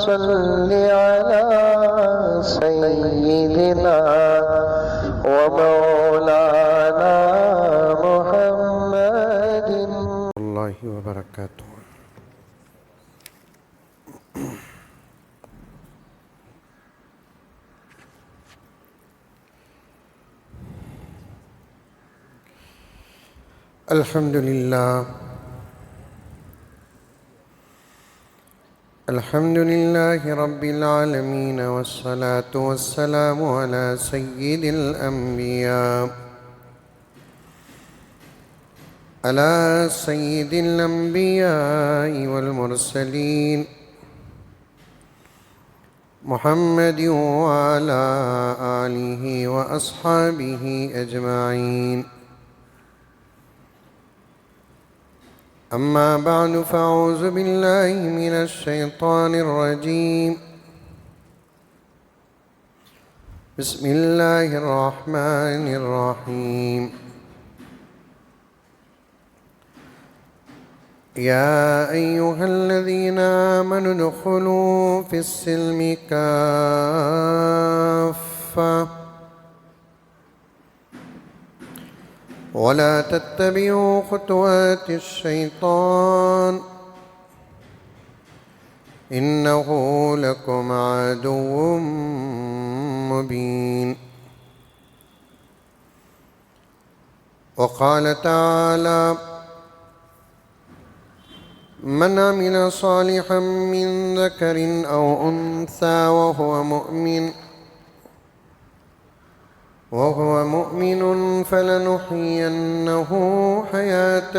صل على سيدنا ومولانا محمد الله وبركاته. الحمد لله رب العالمين، والصلاة والسلام على سيد الأنبياء والمرسلين محمد وعلى آله وأصحابه أجمعين. أما بعد، فأعوذ بالله من الشيطان الرجيم. بسم الله الرحمن الرحيم. يا أيها الذين آمنوا ادخلوا في السلم كافة ولا تتبعوا خطوات الشيطان إنه لكم عدو مبين. وقال تعالى: من عمل صالحا من ذكر أو أنثى وهو مؤمن فلنحيينه حياة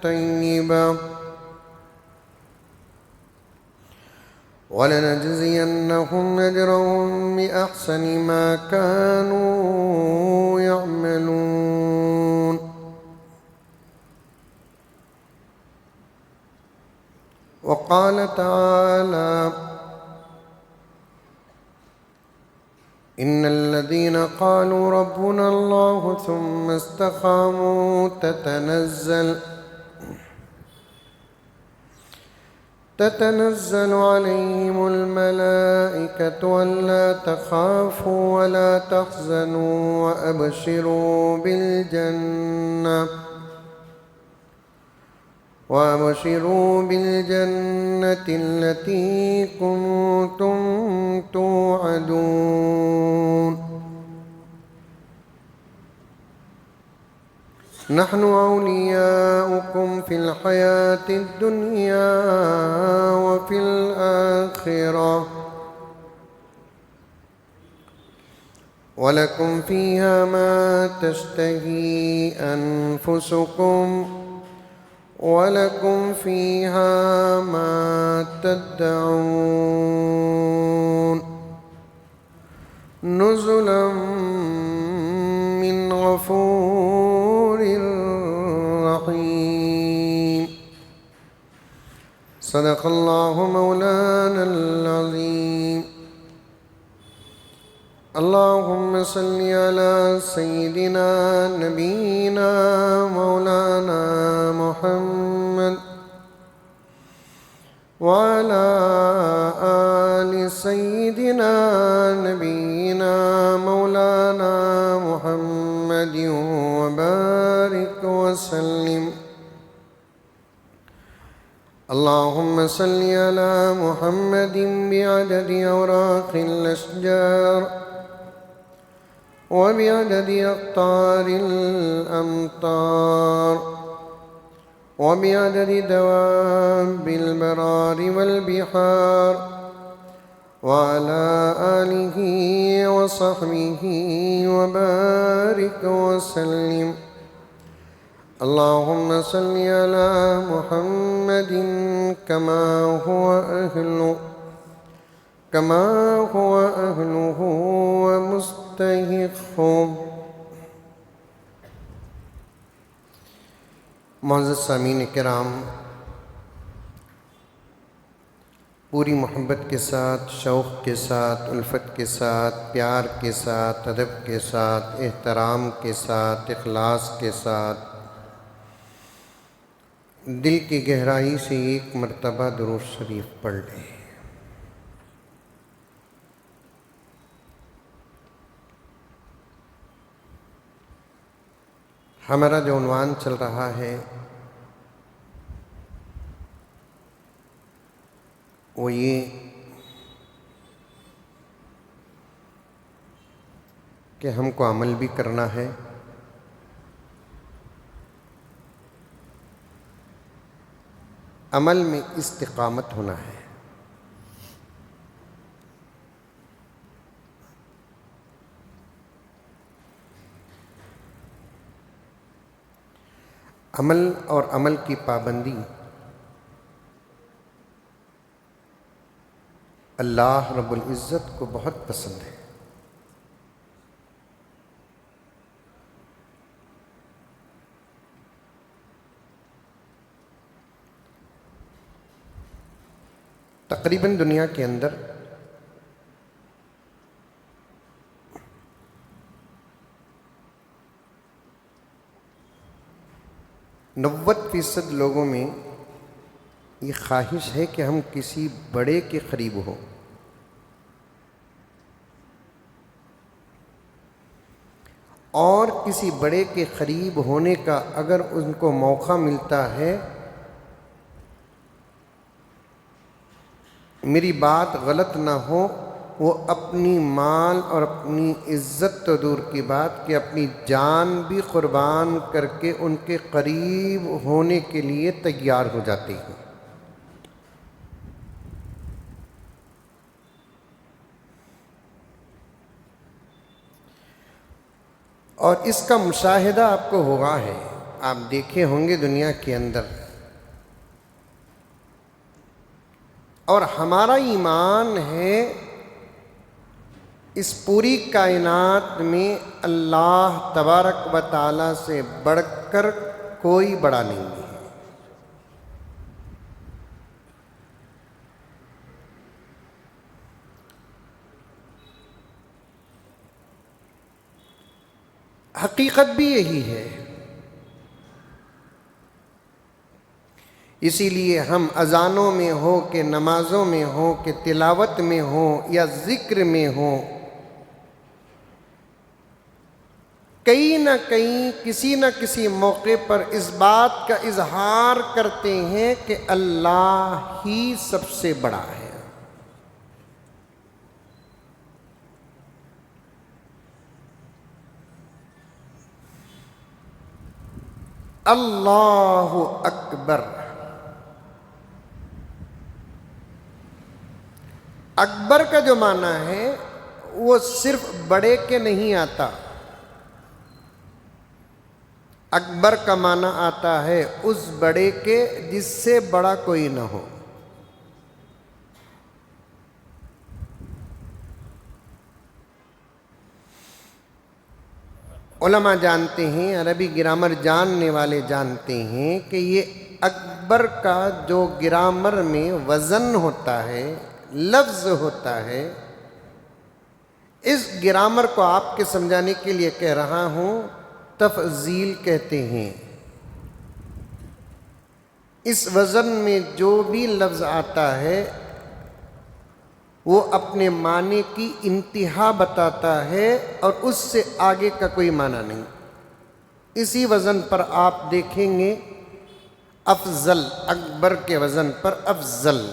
طيبة ولنجزينهم أجرهم بأحسن ما كانوا يعملون. وقال تعالى: إن الذين قالوا ربنا الله ثم استقاموا تتنزل عليهم الملائكة ألا تخافوا ولا تحزنوا وأبشروا بالجنة التي كنتم توعدون. نحن أولياؤكم في الحياة الدنيا وفي الآخرة ولكم فيها ما تشتهي أنفسكم ولكم فيها ما تدعون. نزلا من غفور رحيم. صدق الله مولانا العظيم. اللهم صل على سيدنا نبينا مولانا محمد وعلى آل سيدنا نبينا مولانا محمد وبارك وسلم. اللهم صل على محمد بعدد أوراق الأشجار وبعدد أقطار الأمطار وبعدد دواب البرار والبحار وعلى آله وصحبه وبارك وسلم. اللهم صل على محمد كما هو أهله ومستحقه. معزز سامعین کرام، پوری محبت کے ساتھ، شوق کے ساتھ، الفت کے ساتھ، پیار کے ساتھ، ادب کے ساتھ، احترام کے ساتھ، اخلاص کے ساتھ دل کی گہرائی سے ایک مرتبہ درود شریف پڑھ لیں۔ ہمارا جو عنوان چل رہا ہے وہ یہ کہ ہم کو عمل بھی کرنا ہے عمل میں استقامت ہونا ہے۔ عمل اور عمل کی پابندی اللہ رب العزت کو بہت پسند ہے۔ تقریباً دنیا کے اندر نوے فیصد لوگوں میں یہ خواہش ہے کہ ہم کسی بڑے کے قریب ہوں، اور کسی بڑے کے قریب ہونے کا اگر ان کو موقع ملتا ہے، میری بات غلط نہ ہو، وہ اپنی مال اور اپنی عزت تو دور کی بات کہ اپنی جان بھی قربان کر کے ان کے قریب ہونے کے لیے تیار ہو جاتے ہیں۔ اور اس کا مشاہدہ آپ کو ہوا ہے، آپ دیکھے ہوں گے دنیا کے اندر، اور ہمارا ایمان ہے اس پوری کائنات میں اللہ تبارک و تعالی سے بڑھ کر کوئی بڑا نہیں ہے۔ حقیقت بھی یہی ہے، اسی لیے ہم اذانوں میں ہو کہ نمازوں میں ہو کہ تلاوت میں ہو یا ذکر میں ہو، کہیں نہ کہیں کسی نہ کسی موقع پر اس بات کا اظہار کرتے ہیں کہ اللہ ہی سب سے بڑا ہے۔ اللہ اکبر۔ اکبر کا جو معنی ہے وہ صرف بڑے کے نہیں آتا، اکبر کا معنی آتا ہے اس بڑے کے جس سے بڑا کوئی نہ ہو۔ علماء جانتے ہیں، عربی گرامر جاننے والے جانتے ہیں کہ یہ اکبر کا جو گرامر میں وزن ہوتا ہے، لفظ ہوتا ہے، اس گرامر کو آپ کے سمجھانے کے لیے کہہ رہا ہوں، تفضیل کہتے ہیں۔ اس وزن میں جو بھی لفظ آتا ہے وہ اپنے معنی کی انتہا بتاتا ہے اور اس سے آگے کا کوئی معنی نہیں۔ اسی وزن پر آپ دیکھیں گے افضل، اکبر کے وزن پر افضل،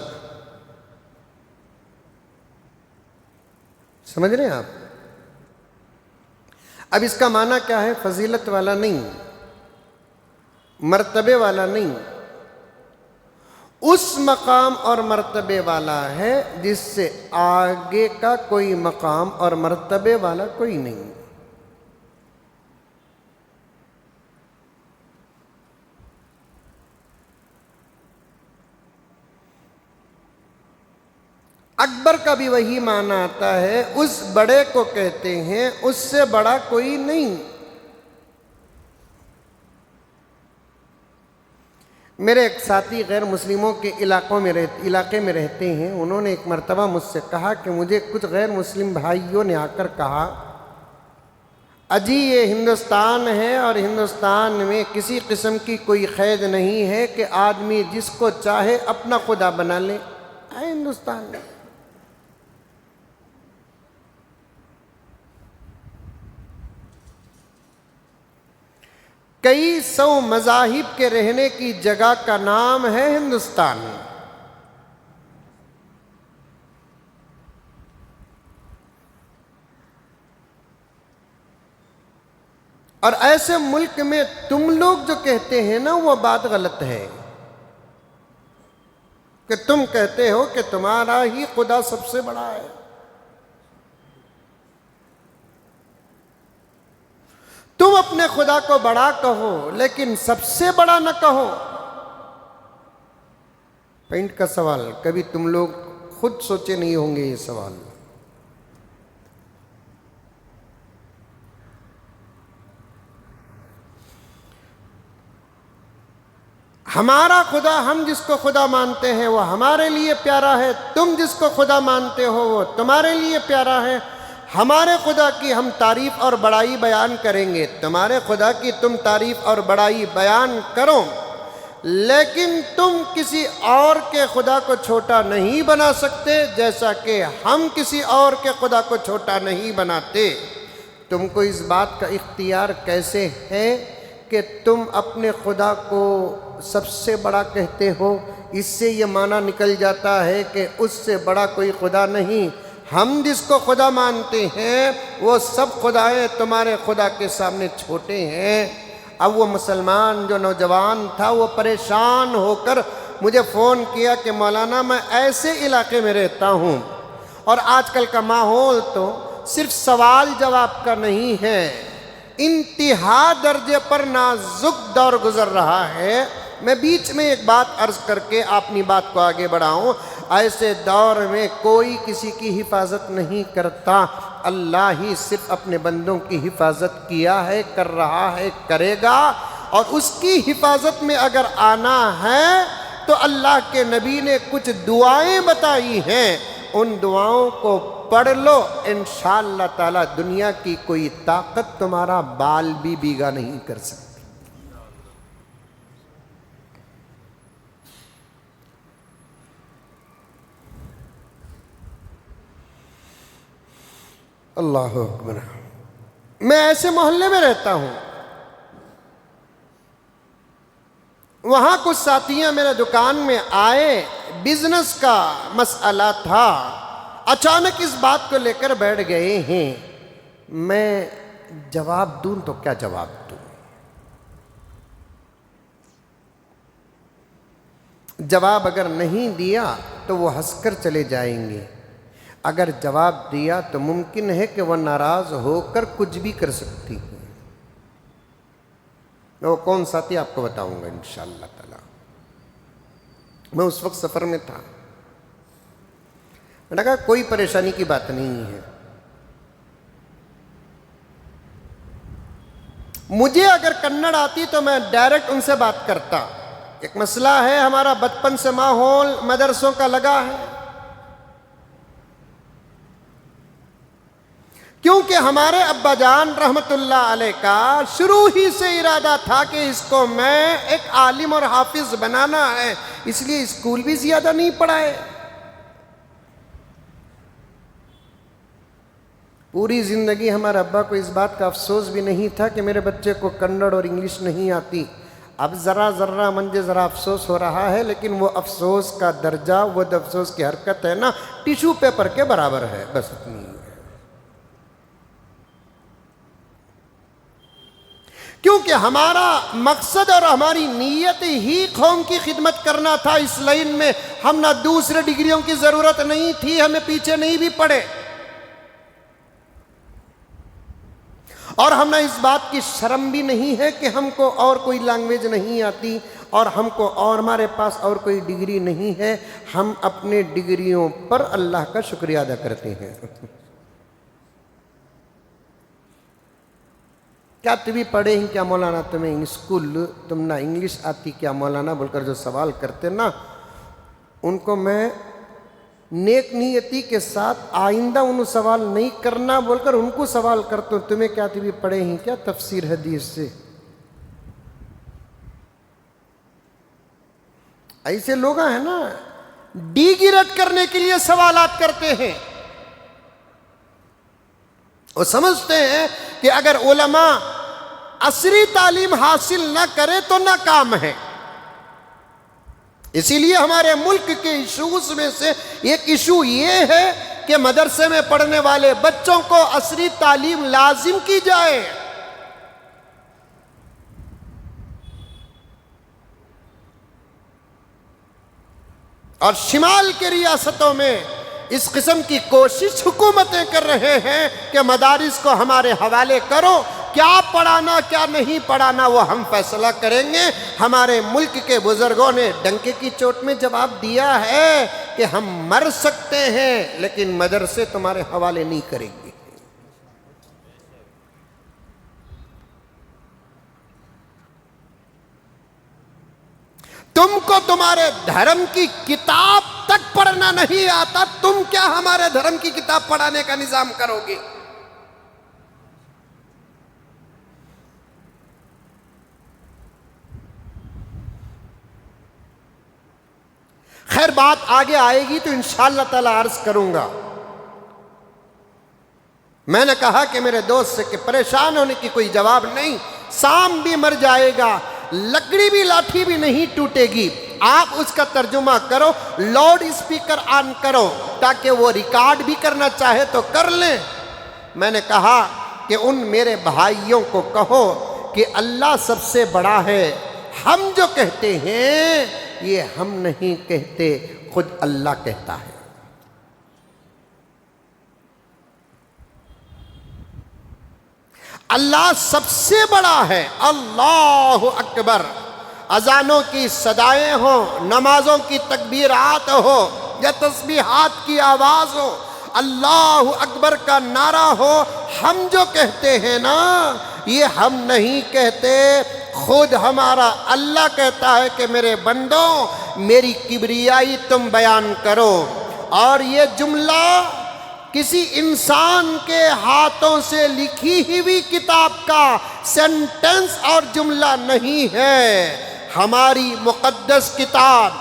سمجھ رہے ہیں آپ؟ اب اس کا معنی کیا ہے؟ فضیلت والا نہیں، مرتبے والا نہیں، اس مقام اور مرتبے والا ہے جس سے آگے کا کوئی مقام اور مرتبے والا کوئی نہیں۔ اکبر کا بھی وہی معنی آتا ہے، اس بڑے کو کہتے ہیں، اس سے بڑا کوئی نہیں۔ میرے ایک ساتھی غیر مسلموں کے علاقے میں رہتے ہیں، انہوں نے ایک مرتبہ مجھ سے کہا کہ مجھے کچھ غیر مسلم بھائیوں نے آ کر کہا، اجی یہ ہندوستان ہے اور ہندوستان میں کسی قسم کی کوئی قید نہیں ہے کہ آدمی جس کو چاہے اپنا خدا بنا لے۔ اے ہندوستان میں کئی سو مذاہب کے رہنے کی جگہ کا نام ہے ہندوستان. اور ایسے ملک میں تم لوگ جو کہتے ہیں نا وہ بات غلط ہے کہ تم کہتے ہو کہ تمہارا ہی خدا سب سے بڑا ہے. تم اپنے خدا کو بڑا کہو لیکن سب سے بڑا نہ کہو. پوائنٹ کا سوال کبھی تم لوگ خود سوچے نہیں ہوں گے یہ سوال. ہمارا خدا، ہم جس کو خدا مانتے ہیں وہ ہمارے لیے پیارا ہے، تم جس کو خدا مانتے ہو وہ تمہارے لیے پیارا ہے. ہمارے خدا کی ہم تعریف اور بڑائی بیان کریں گے، تمہارے خدا کی تم تعریف اور بڑائی بیان کرو، لیکن تم کسی اور کے خدا کو چھوٹا نہیں بنا سکتے جیسا کہ ہم کسی اور کے خدا کو چھوٹا نہیں بناتے. تم کو اس بات کا اختیار کیسے ہے کہ تم اپنے خدا کو سب سے بڑا کہتے ہو؟ اس سے یہ معنی نکل جاتا ہے کہ اس سے بڑا کوئی خدا نہیں. ہم جس کو خدا مانتے ہیں وہ سب خدائیں تمہارے خدا کے سامنے چھوٹے ہیں. اب وہ مسلمان جو نوجوان تھا وہ پریشان ہو کر مجھے فون کیا کہ مولانا میں ایسے علاقے میں رہتا ہوں اور آج کل کا ماحول تو صرف سوال جواب کا نہیں ہے، انتہا درجے پر نازک دور گزر رہا ہے. میں بیچ میں ایک بات عرض کر کے اپنی بات کو آگے بڑھاؤں. ایسے دور میں کوئی کسی کی حفاظت نہیں کرتا، اللہ ہی صرف اپنے بندوں کی حفاظت کیا ہے، کر رہا ہے، کرے گا. اور اس کی حفاظت میں اگر آنا ہے تو اللہ کے نبی نے کچھ دعائیں بتائی ہیں، ان دعاؤں کو پڑھ لو، انشاءاللہ تعالی دنیا کی کوئی طاقت تمہارا بال بھی بیگا نہیں کر سکتی. اللہ اکبر. میں ایسے محلے میں رہتا ہوں، وہاں کچھ ساتھیاں میرے دکان میں آئے، بزنس کا مسئلہ تھا، اچانک اس بات کو لے کر بیٹھ گئے ہیں. میں جواب دوں تو کیا جواب دوں؟ جواب اگر نہیں دیا تو وہ ہنس کر چلے جائیں گے، اگر جواب دیا تو ممکن ہے کہ وہ ناراض ہو کر کچھ بھی کر سکتی ہے. وہ کون ساتھی آپ کو بتاؤں گا انشاءاللہ تعالی. میں اس وقت سفر میں تھا، میں نے کہا کوئی پریشانی کی بات نہیں ہے، مجھے اگر کنڑ آتی تو میں ڈائریکٹ ان سے بات کرتا. ایک مسئلہ ہے، ہمارا بچپن سے ماحول مدرسوں کا لگا ہے، کیونکہ ہمارے ابا جان رحمت اللہ علیہ کا شروع ہی سے ارادہ تھا کہ اس کو میں ایک عالم اور حافظ بنانا ہے، اس لیے اسکول بھی زیادہ نہیں پڑھائے. پوری زندگی ہمارے ابا کو اس بات کا افسوس بھی نہیں تھا کہ میرے بچے کو کنڑ اور انگلش نہیں آتی. اب ذرا منجے ذرا افسوس ہو رہا ہے، لیکن وہ افسوس کا درجہ، وہ افسوس کی حرکت ہے نا، ٹیشو پیپر کے برابر ہے، بس اتنی ہے. کیونکہ ہمارا مقصد اور ہماری نیت ہی قوم کی خدمت کرنا تھا. اس لائن میں ہم نہ دوسرے ڈگریوں کی ضرورت نہیں تھی، ہمیں پیچھے نہیں بھی پڑے، اور ہمیں اس بات کی شرم بھی نہیں ہے کہ ہم کو اور کوئی لینگویج نہیں آتی اور ہم کو اور ہمارے پاس اور کوئی ڈگری نہیں ہے. ہم اپنے ڈگریوں پر اللہ کا شکریہ ادا کرتے ہیں. کیا تم بھی پڑھے ہیں کیا مولانا؟ تمہیں اسکول تم نہ انگلش آتی کیا مولانا بول کر جو سوال کرتے نا، ان کو میں نیک نیتی کے ساتھ آئندہ انہوں سوال نہیں کرنا بول کر ان کو سوال کرتا ہوں، تمہیں کیا تم بھی پڑھے ہیں کیا تفسیر حدیث سے؟ ایسے لوگ ہیں نا ڈی گرٹ کرنے کے لیے سوالات کرتے ہیں. وہ سمجھتے ہیں کہ اگر علماء عصری تعلیم حاصل نہ کرے تو ناکام ہے۔ اسی لیے ہمارے ملک کے ایشوز میں سے ایک ایشو یہ ہے کہ مدرسے میں پڑھنے والے بچوں کو عصری تعلیم لازم کی جائے۔ اور شمال کے ریاستوں میں اس قسم کی کوشش حکومتیں کر رہے ہیں کہ مدارس کو ہمارے حوالے کرو، کیا پڑھانا کیا نہیں پڑھانا وہ ہم فیصلہ کریں گے۔ ہمارے ملک کے بزرگوں نے ڈنکے کی چوٹ میں جواب دیا ہے کہ ہم مر سکتے ہیں لیکن مدرسے تمہارے حوالے نہیں کریں گے۔ تم کو تمہارے دھرم کی کتاب تک پڑھنا نہیں آتا، تم کیا ہمارے دھرم کی کتاب پڑھانے کا نظام کرو گے؟ خیر بات آگے آئے گی تو انشاءاللہ تعالی عرض کروں گا۔ میں نے کہا کہ میرے دوست سے کہ پریشان ہونے کی کوئی جواب نہیں، سام بھی مر جائے گا، لکڑی بھی لاٹھی بھی نہیں ٹوٹے گی، آپ اس کا ترجمہ کرو، لاؤڈ اسپیکر آن کرو تاکہ وہ ریکارڈ بھی کرنا چاہے تو کر لیں۔ میں نے کہا کہ ان میرے بھائیوں کو کہو کہ اللہ سب سے بڑا ہے، ہم جو کہتے ہیں یہ ہم نہیں کہتے، خود اللہ کہتا ہے۔ اللہ سب سے بڑا ہے، اللہ اکبر۔ اذانوں کی صدائیں ہوں، نمازوں کی تکبیرات ہو یا تسبیحات کی آواز ہو، اللہ اکبر کا نعرہ ہو، ہم جو کہتے ہیں نا یہ ہم نہیں کہتے، خود ہمارا اللہ کہتا ہے کہ میرے بندوں میری کبریائی تم بیان کرو۔ اور یہ جملہ کسی انسان کے ہاتھوں سے لکھی ہوئی کتاب کا سینٹنس اور جملہ نہیں ہے، ہماری مقدس کتاب،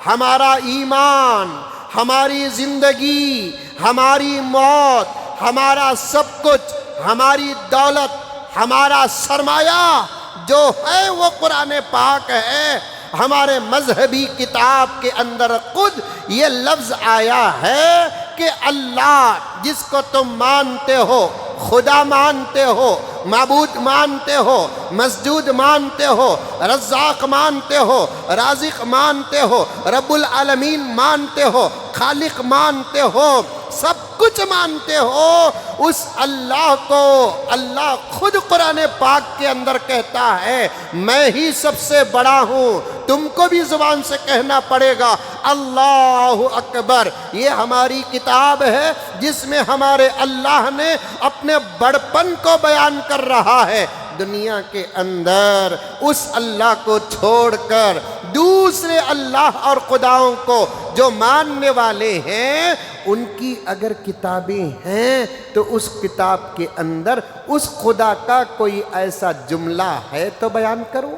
ہمارا ایمان، ہماری زندگی، ہماری موت، ہمارا سب کچھ، ہماری دولت، ہمارا سرمایہ جو ہے وہ قرآن پاک ہے۔ ہمارے مذہبی کتاب کے اندر خود یہ لفظ آیا ہے کہ اللہ جس کو تم مانتے ہو، خدا مانتے ہو، معبود مانتے ہو، مسجود مانتے ہو، رزاق مانتے ہو، رازق مانتے ہو، رب العالمین مانتے ہو، خالق مانتے ہو، سب کچھ مانتے ہو، اس اللہ کو اللہ خود قرآن پاک کے اندر کہتا ہے میں ہی سب سے بڑا ہوں۔ تم کو بھی زبان سے کہنا پڑے گا اللہ اکبر۔ یہ ہماری کتاب ہے جس میں ہمارے اللہ نے اپنے بڑپن کو بیان کر رہا ہے۔ دنیا کے اندر اس اللہ کو چھوڑ کر دوسرے اللہ اور خداؤں کو جو ماننے والے ہیں ان کی اگر کتابیں ہیں تو اس کتاب کے اندر اس خدا کا کوئی ایسا جملہ ہے تو بیان کرو۔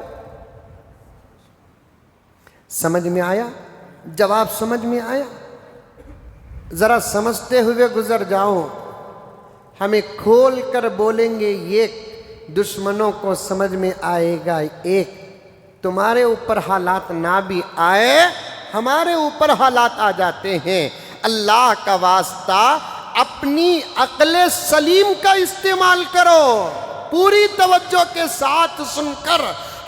سمجھ میں آیا؟ جواب سمجھ میں آیا؟ ذرا سمجھتے ہوئے گزر جاؤ، ہمیں کھول کر بولیں گے یہ دشمنوں کو سمجھ میں آئے گا۔ ایک تمہارے اوپر حالات نہ بھی آئے، ہمارے اوپر حالات آ جاتے ہیں، اللہ کا واسطہ اپنی عقل سلیم کا استعمال کرو، پوری توجہ کے ساتھ سن کر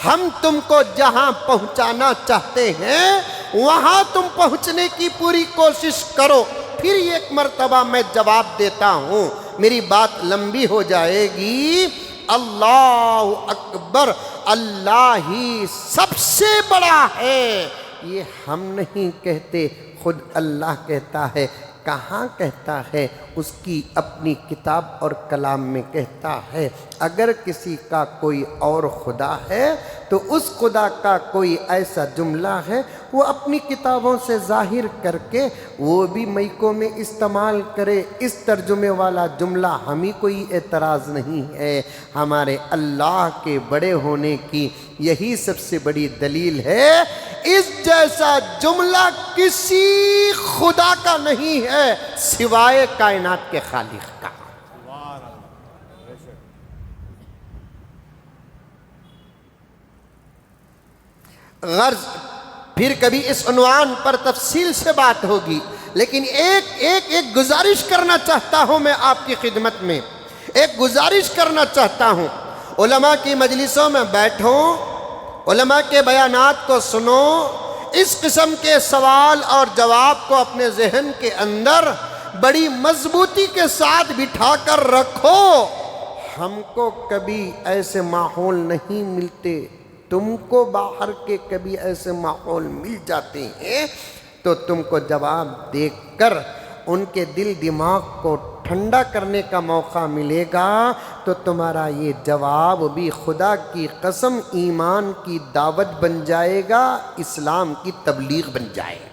ہم تم کو جہاں پہنچانا چاہتے ہیں وہاں تم پہنچنے کی پوری کوشش کرو۔ پھر ایک مرتبہ میں جواب دیتا ہوں، میری بات لمبی ہو جائے گی۔ اللہ اکبر، اللہ ہی سب سے بڑا ہے، یہ ہم نہیں کہتے، خود اللہ کہتا ہے۔ کہاں کہتا ہے؟ اس کی اپنی کتاب اور کلام میں کہتا ہے اگر کسی کا کوئی اور خدا ہے تو اس خدا کا کوئی ایسا جملہ ہے وہ اپنی کتابوں سے ظاہر کر کے وہ بھی میکوں میں استعمال کرے۔ اس ترجمے والا جملہ ہمیں کوئی اعتراض نہیں ہے، ہمارے اللہ کے بڑے ہونے کی یہی سب سے بڑی دلیل ہے۔ اس جیسا جملہ کسی خدا کا نہیں ہے سوائے کائنات کے خالق کا۔ غرض پھر کبھی اس عنوان پر تفصیل سے بات ہوگی، لیکن ایک گزارش کرنا چاہتا ہوں میں آپ کی خدمت میں، ایک گزارش کرنا چاہتا ہوں، علماء کی مجلسوں میں بیٹھو، علماء کے بیانات کو سنو، اس قسم کے سوال اور جواب کو اپنے ذہن کے اندر بڑی مضبوطی کے ساتھ بٹھا کر رکھو۔ ہم کو کبھی ایسے ماحول نہیں ملتے، تم کو باہر کے کبھی ایسے ماحول مل جاتے ہیں تو تم کو جواب دیکھ کر ان کے دل دماغ کو ٹھنڈا کرنے کا موقع ملے گا، تو تمہارا یہ جواب بھی خدا کی قسم ایمان کی دعوت بن جائے گا، اسلام کی تبلیغ بن جائے گا۔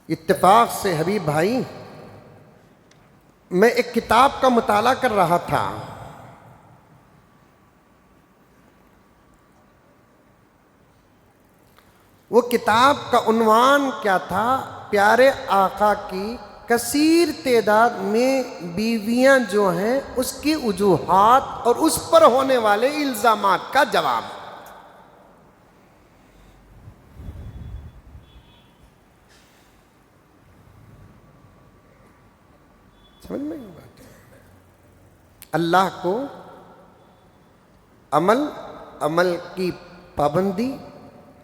اتفاق سے حبیب بھائی میں ایک کتاب کا مطالعہ کر رہا تھا، وہ کتاب کا عنوان کیا تھا؟ پیارے آقا کی کثیر تعداد میں بیویاں جو ہیں اس کی وجوہات اور اس پر ہونے والے الزامات کا جواب۔ سمجھ میں یہ بات؟ اللہ کو عمل کی پابندی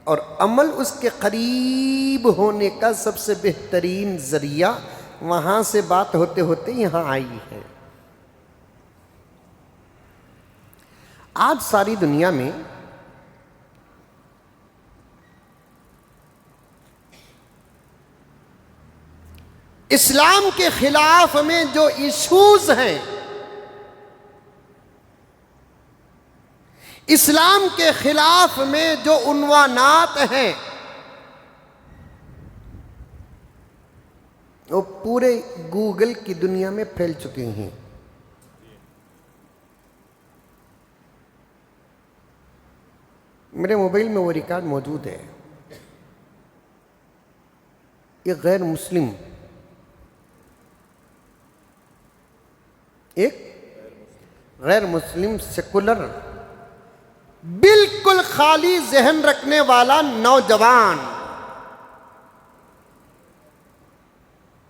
اور عمل اس کے قریب ہونے کا سب سے بہترین ذریعہ، وہاں سے بات ہوتے ہوتے یہاں آئی ہے۔ آج ساری دنیا میں اسلام کے خلاف میں جو ایشوز ہیں، اسلام کے خلاف میں جو عنوانات ہیں، وہ پورے گوگل کی دنیا میں پھیل چکے ہیں۔ میرے موبائل میں وہ ریکارڈ موجود ہے۔ ایک غیر مسلم سیکولر بالکل خالی ذہن رکھنے والا نوجوان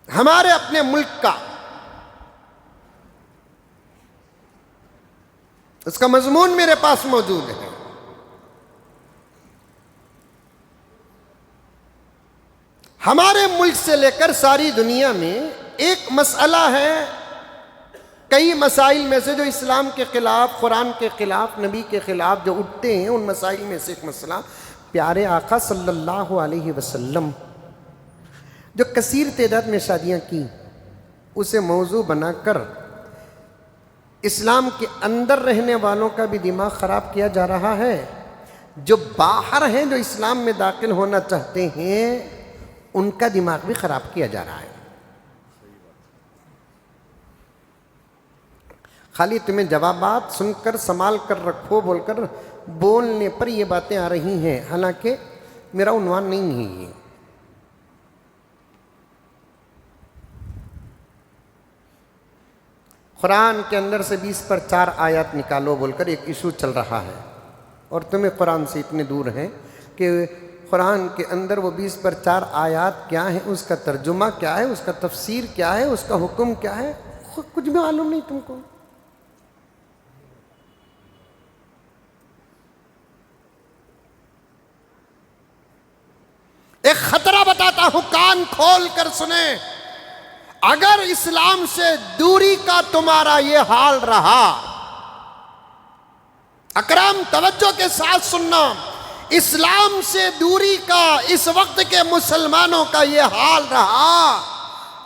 ہمارے اپنے ملک کا، اس کا مضمون میرے پاس موجود ہے۔ ہمارے ملک سے لے کر ساری دنیا میں ایک مسئلہ ہے، کئی مسائل میں سے جو اسلام کے خلاف، قرآن کے خلاف، نبی کے خلاف جو اٹھتے ہیں، ان مسائل میں سے ایک مسئلہ پیارے آقا صلی اللہ علیہ وسلم جو کثیر تعداد میں شادیاں کی، اسے موضوع بنا کر اسلام کے اندر رہنے والوں کا بھی دماغ خراب کیا جا رہا ہے، جو باہر ہیں، جو اسلام میں داخل ہونا چاہتے ہیں، ان کا دماغ بھی خراب کیا جا رہا ہے۔ خالی تمہیں جوابات سن کر سنبھال کر رکھو بول کر بولنے پر یہ باتیں آ رہی ہیں، حالانکہ میرا عنوان نہیں ہے یہ۔ قرآن کے اندر سے 20 پر 4 آیات نکالو بول کر ایک ایشو چل رہا ہے، اور تمہیں قرآن سے اتنے دور ہیں کہ قرآن کے اندر وہ 20 پر 4 آیات کیا ہیں، اس کا ترجمہ کیا ہے، اس کا تفسیر کیا ہے، اس کا حکم کیا ہے، کچھ بھی معلوم نہیں تم کو۔ ایک خطرہ بتاتا ہوں، کان کھول کر سنیں، اگر اسلام سے دوری کا تمہارا یہ حال رہا، اکرام توجہ کے ساتھ سننا، اسلام سے دوری کا اس وقت کے مسلمانوں کا یہ حال رہا،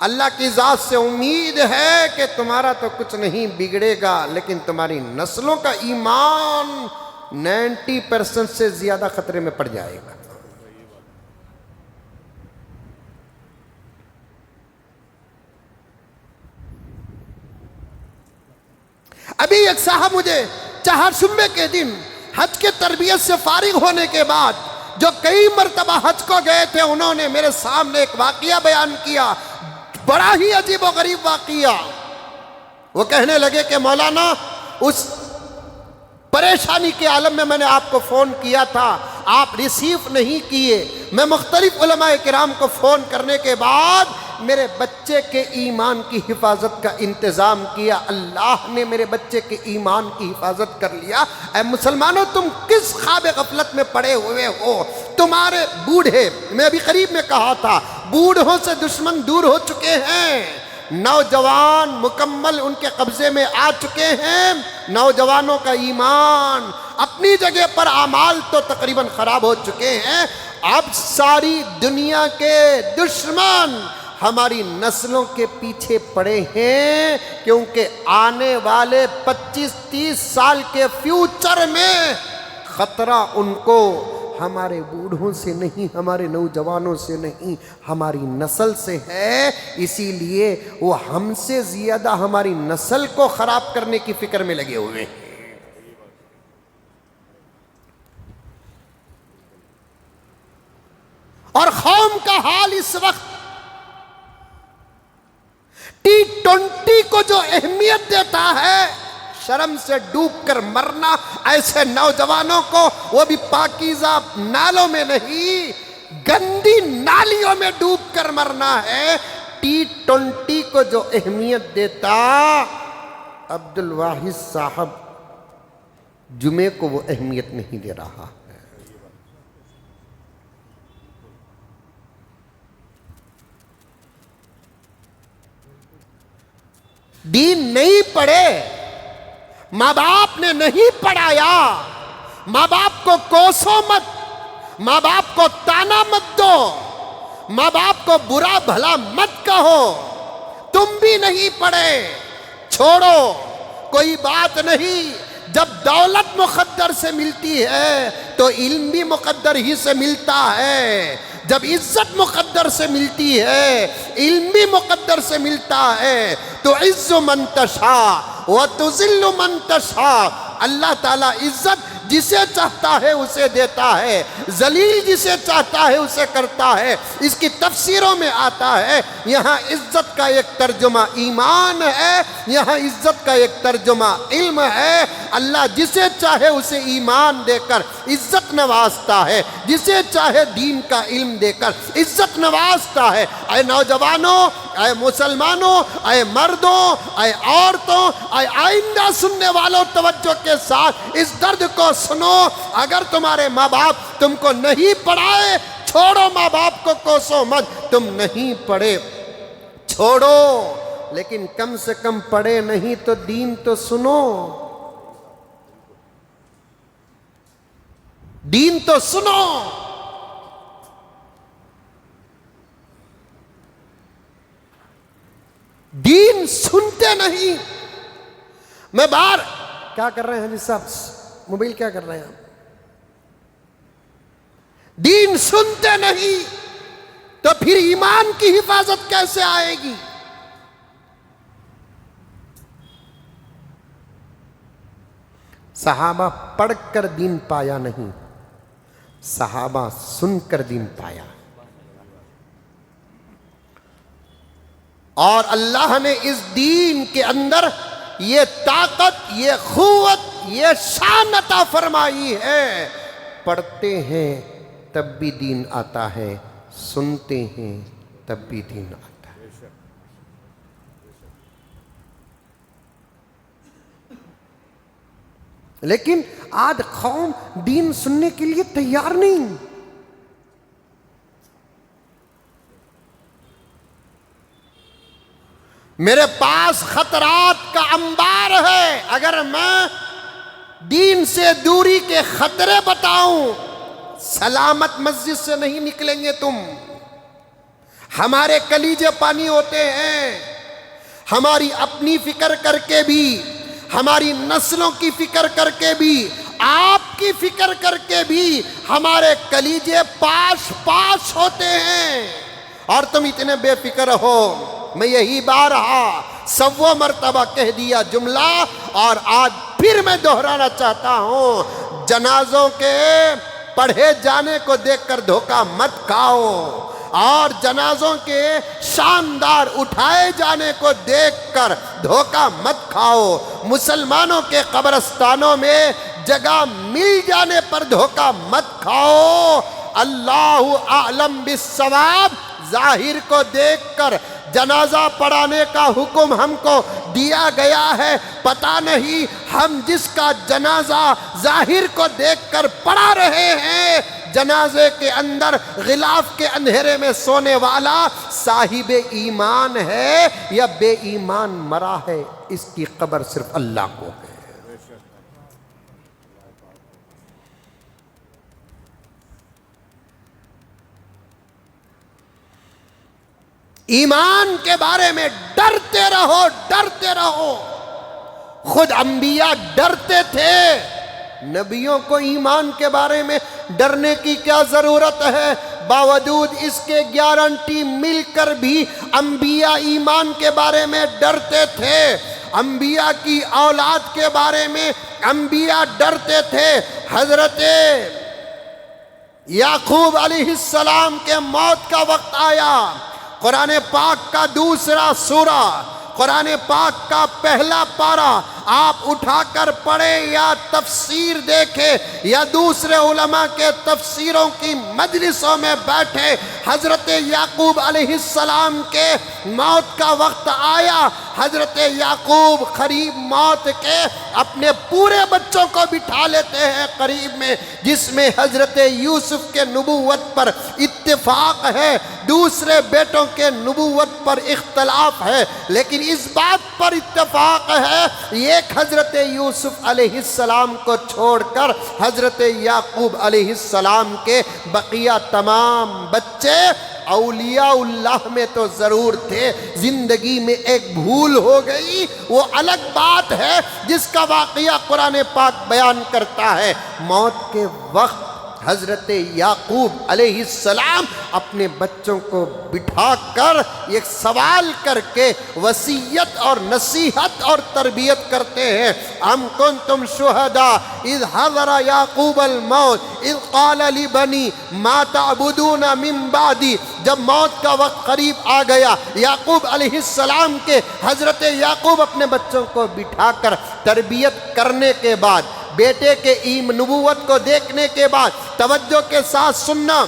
اللہ کی ذات سے امید ہے کہ تمہارا تو کچھ نہیں بگڑے گا، لیکن تمہاری نسلوں کا ایمان 90% سے زیادہ خطرے میں پڑ جائے گا۔ ابھی ایک صاحب مجھے چہارشنبے کے دن حج کے تربیت سے فارغ ہونے کے بعد جو کئی مرتبہ حج کو گئے تھے، انہوں نے میرے سامنے ایک واقعہ بیان کیا، بڑا ہی عجیب و غریب واقعہ۔ وہ کہنے لگے کہ مولانا اس پریشانی کے عالم میں نے آپ کو فون کیا تھا، آپ ریسیو نہیں کیے۔ میں مختلف علماء کرام کو فون کرنے کے بعد میرے بچے کے ایمان کی حفاظت کا انتظام کیا، اللہ نے میرے بچے کے ایمان کی حفاظت کر لیا۔ اے مسلمانوں، تم کس خواب غفلت میں پڑے ہوئے ہو؟ تمہارے بوڑھے، میں ابھی قریب میں کہا تھا، بوڑھوں سے دشمن دور ہو چکے ہیں، نوجوان مکمل ان کے قبضے میں آ چکے ہیں۔ نوجوانوں کا ایمان اپنی جگہ پر، اعمال تو تقریباً خراب ہو چکے ہیں، اب ساری دنیا کے دشمن ہماری نسلوں کے پیچھے پڑے ہیں، کیونکہ آنے والے 25-30 سال کے فیوچر میں خطرہ ان کو ہمارے بوڑھوں سے نہیں، ہمارے نوجوانوں سے نہیں، ہماری نسل سے ہے۔ اسی لیے وہ ہم سے زیادہ ہماری نسل کو خراب کرنے کی فکر میں لگے ہوئے ہیں۔ اور قوم کا حال اس وقت T20 کو جو اہمیت دیتا ہے، شرم سے ڈوب کر مرنا ایسے نوجوانوں کو، وہ بھی پاکیزہ نالوں میں نہیں، گندی نالیوں میں ڈوب کر مرنا ہے۔ T20 کو جو اہمیت دیتا، عبد الواحد صاحب جمعے کو وہ اہمیت نہیں دے رہا ہے۔ دین نہیں پڑھے، ماں باپ نے نہیں پڑھایا، ماں باپ کو کوسو مت، ماں باپ کو تانا مت دو، ماں باپ کو برا بھلا مت کہو، تم بھی نہیں پڑھے، چھوڑو، کوئی بات نہیں۔ جب دولت مقدر سے ملتی ہے تو علم بھی مقدر ہی سے ملتا ہے، جب عزت مقدر سے ملتی ہے، علم بھی مقدر سے ملتا ہے، تو عز من تشاء وتذل من تشاء۔ اللہ تعالیٰ عزت جسے چاہتا ہے اسے دیتا ہے، ذلیل جسے چاہتا ہے اسے کرتا ہے۔ اس کی تفسیروں میں آتا ہے، یہاں عزت کا ایک ترجمہ ایمان ہے، یہاں عزت کا ایک ترجمہ علم ہے۔ اللہ جسے چاہے اسے ایمان دے کر عزت نوازتا ہے، جسے چاہے دین کا علم دے کر عزت نوازتا ہے۔ اے نوجوانوں، اے مسلمانوں، اے مردوں، اے عورتوں، اے آئندہ سننے والوں، توجہ کے ساتھ اس درد کو سنو۔ اگر تمہارے ماں باپ تم کو نہیں پڑھائے، چھوڑو، ماں باپ کو کوسو مت، تم نہیں پڑھے چھوڑو، لیکن کم سے کم پڑھے نہیں تو دین تو سنو، دین تو سنو۔ دین سنتے نہیں۔ میں بار کیا کر رہے ہیں حدیث صاحب؟ موبائل کیا کر رہے ہیں آپ؟ دین سنتے نہیں تو پھر ایمان کی حفاظت کیسے آئے گی؟ صحابہ پڑھ کر دین پایا نہیں، صحابہ سن کر دین پایا۔ اور اللہ نے اس دین کے اندر یہ طاقت، یہ قوت، یہ شان عطا فرمائی ہے، پڑھتے ہیں تب بھی دین آتا ہے، سنتے ہیں تب بھی دین آتا ہے۔ لیکن آج قوم دین سننے کے لیے تیار نہیں۔ میرے پاس خطرات کا انبار ہے، اگر میں دین سے دوری کے خطرے بتاؤں، سلامت مسجد سے نہیں نکلیں گے تم۔ ہمارے کلیجے پانی ہوتے ہیں، ہماری اپنی فکر کر کے بھی، ہماری نسلوں کی فکر کر کے بھی، آپ کی فکر کر کے بھی ہمارے کلیجے پاش پاش ہوتے ہیں، اور تم اتنے بے فکر ہو۔ میں یہی بارہا 100 مرتبہ کہہ دیا جملہ، اور آج پھر میں دہرانا چاہتا ہوں، جنازوں کے پڑھے جانے کو دیکھ کر دھوکہ مت کھاؤ۔ اور جنازوں کے شاندار اٹھائے جانے کو دیکھ کر دھوکہ مت کھاؤ۔ مسلمانوں کے قبرستانوں میں جگہ مل جانے پر دھوکہ مت کھاؤ۔ اللہ اعلم بالصواب، ظاہر کو دیکھ کر جنازہ پڑھانے کا حکم ہم کو دیا گیا ہے، پتہ نہیں ہم جس کا جنازہ ظاہر کو دیکھ کر پڑھا رہے ہیں، جنازے کے اندر غلاف کے اندھیرے میں سونے والا صاحب ایمان ہے یا بے ایمان مرا ہے، اس کی خبر صرف اللہ کو ہے۔ ایمان کے بارے میں ڈرتے رہو، ڈرتے رہو۔ خود انبیاء ڈرتے تھے، نبیوں کو ایمان کے بارے میں ڈرنے کی کیا ضرورت ہے؟ باوجود اس کے گارنٹی مل کر بھی انبیاء ایمان کے بارے میں ڈرتے تھے، انبیاء کی اولاد کے بارے میں انبیاء ڈرتے تھے۔ حضرت یعقوب علیہ السلام کے موت کا وقت آیا، قرآن پاک کا دوسرا سورہ، قرآن پاک کا پہلا پارہ آپ اٹھا کر پڑھیں یا تفسیر دیکھیں یا دوسرے علماء کے تفسیروں کی مجلسوں میں بیٹھے، حضرت یعقوب علیہ السلام کے موت کا وقت آیا، حضرت یعقوب قریب موت کے اپنے پورے بچوں کو بٹھا لیتے ہیں قریب میں، جس میں حضرت یوسف کے نبوت پر اتفاق ہے، دوسرے بیٹوں کے نبوت پر اختلاف ہے، لیکن اس بات پر اتفاق ہے ایک حضرت یوسف علیہ السلام کو چھوڑ کر حضرت یعقوب علیہ السلام کے بقیہ تمام بچے اولیاء اللہ میں تو ضرور تھے، زندگی میں ایک بھول ہو گئی، وہ الگ بات ہے جس کا واقعہ قرآن پاک بیان کرتا ہے۔ موت کے وقت حضرت یعقوب علیہ السلام اپنے بچوں کو بٹھا کر ایک سوال کر کے وصیت اور نصیحت اور تربیت کرتے ہیں۔ ام کنتم شہداء اذ حضر یعقوب الموت اذ قال لبنی ما تعبدون من بعدی، جب موت کا وقت قریب آ گیا، یعقوب علیہ السلام کے حضرت یعقوب اپنے بچوں کو بٹھا کر تربیت کرنے کے بعد، بیٹے کے نبوت کو دیکھنے کے بعد توجہ کے ساتھ سننا،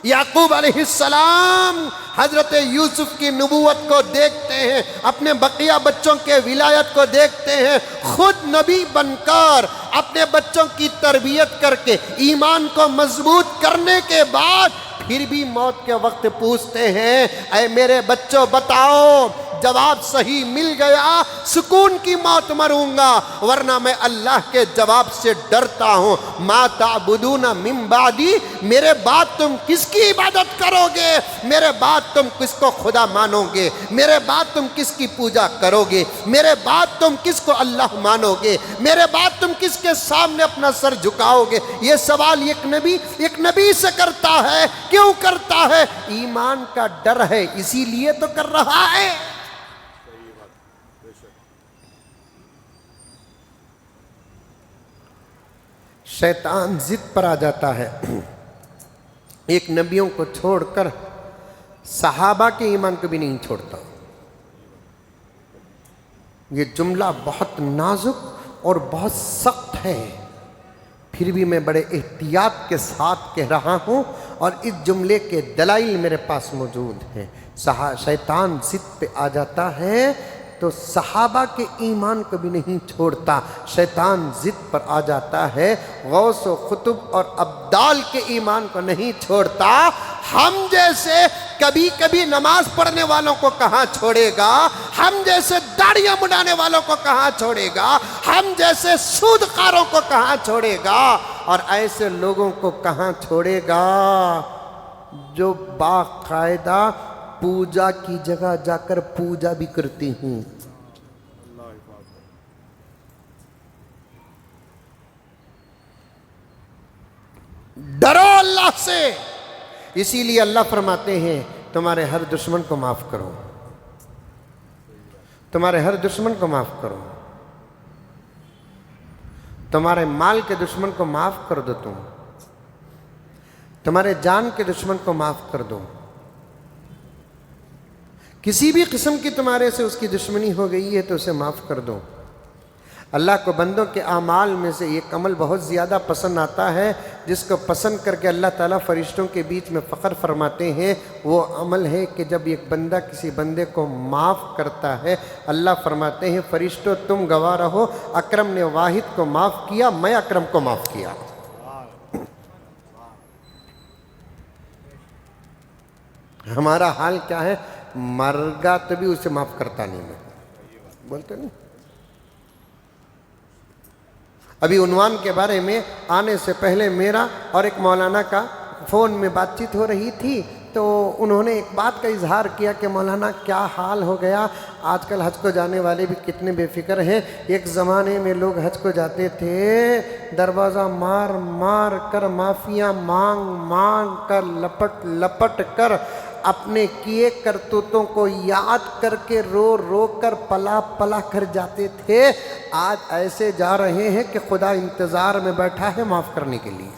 یعقوب علیہ السلام حضرت یوسف کی نبوت کو دیکھتے ہیں، اپنے بقیہ بچوں کے ولایت کو دیکھتے ہیں، خود نبی بن کر اپنے بچوں کی تربیت کر کے ایمان کو مضبوط کرنے کے بعد پھر بھی موت کے وقت پوچھتے ہیں، اے میرے بچوں بتاؤ، جواب صحیح مل گیا سکون کی موت مروں گا، ورنہ میں اللہ کے جواب سے ڈرتا ہوں۔ ما تعبدون من بعدی، میرے بعد تم کس کی عبادت کرو گے؟ میرے بعد تم کس کو خدا مانو گے؟ میرے بعد تم کس کی پوجا کرو گے؟ میرے بعد تم کس کو اللہ مانو گے؟ میرے بعد تم کس کے سامنے اپنا سر جھکاؤ گے؟ یہ سوال ایک نبی سے کرتا ہے۔ کیوں کرتا ہے؟ ایمان کا ڈر ہے، اسی لیے تو کر رہا ہے۔ شیطان ضد پر آ جاتا ہے، ایک نبیوں کو چھوڑ کر صحابہ کے ایمان کو بھی نہیں چھوڑتا۔ یہ جملہ بہت نازک اور بہت سخت ہے، پھر بھی میں بڑے احتیاط کے ساتھ کہہ رہا ہوں، اور اس جملے کے دلائل میرے پاس موجود ہیں۔ شیطان ضد پہ آ جاتا ہے تو صحابہ کے ایمان کو بھی نہیں چھوڑتا، شیطان ضد پر آ جاتا ہے، غوث و قطب اور ابدال کے ایمان کو نہیں چھوڑتا۔ ہم جیسے کبھی کبھی نماز پڑھنے والوں کو کہاں چھوڑے گا؟ ہم جیسے داڑیاں منڈانے والوں کو کہاں چھوڑے گا؟ ہم جیسے سودخاروں کو کہاں چھوڑے گا؟ اور ایسے لوگوں کو کہاں چھوڑے گا جو باقاعدہ پوجا کی جگہ جا کر پوجا بھی کرتی ہوں۔ ڈرو اللہ سے، اسی لیے اللہ فرماتے ہیں تمہارے ہر دشمن کو معاف کرو، تمہارے ہر دشمن کو معاف کرو، تمہارے مال کے دشمن کو معاف کر دو، تمہارے جان کے دشمن کو معاف کر دو، کسی بھی قسم کی تمہارے سے اس کی دشمنی ہو گئی ہے تو اسے معاف کر دو۔ اللہ کو بندوں کے اعمال میں سے ایک عمل بہت زیادہ پسند آتا ہے، جس کو پسند کر کے اللہ تعالیٰ فرشتوں کے بیچ میں فخر فرماتے ہیں۔ وہ عمل ہے کہ جب ایک بندہ کسی بندے کو معاف کرتا ہے، اللہ فرماتے ہیں فرشتوں تم گواہ رہو، اکرم نے واحد کو معاف کیا، میں اکرم کو معاف کیا۔ ہمارا حال کیا ہے؟ مرگا تو بھی اسے معاف کرتا نہیں، میں بولتے نہیں۔ ابھی عنوان کے بارے میں آنے سے پہلے میرا اور ایک مولانا کا فون میں بات چیت ہو رہی تھی، تو انہوں نے ایک بات کا اظہار کیا کہ مولانا کیا حال ہو گیا، آج کل حج کو جانے والے بھی کتنے بے فکر ہیں۔ ایک زمانے میں لوگ حج کو جاتے تھے، دروازہ مار مار کر، معافیاں مانگ مانگ کر، لپٹ لپٹ کر، اپنے کیے کرتوتوں کو یاد کر کے رو رو کر پلا پلا کر جاتے تھے۔ آج ایسے جا رہے ہیں کہ خدا انتظار میں بیٹھا ہے معاف کرنے کے لیے۔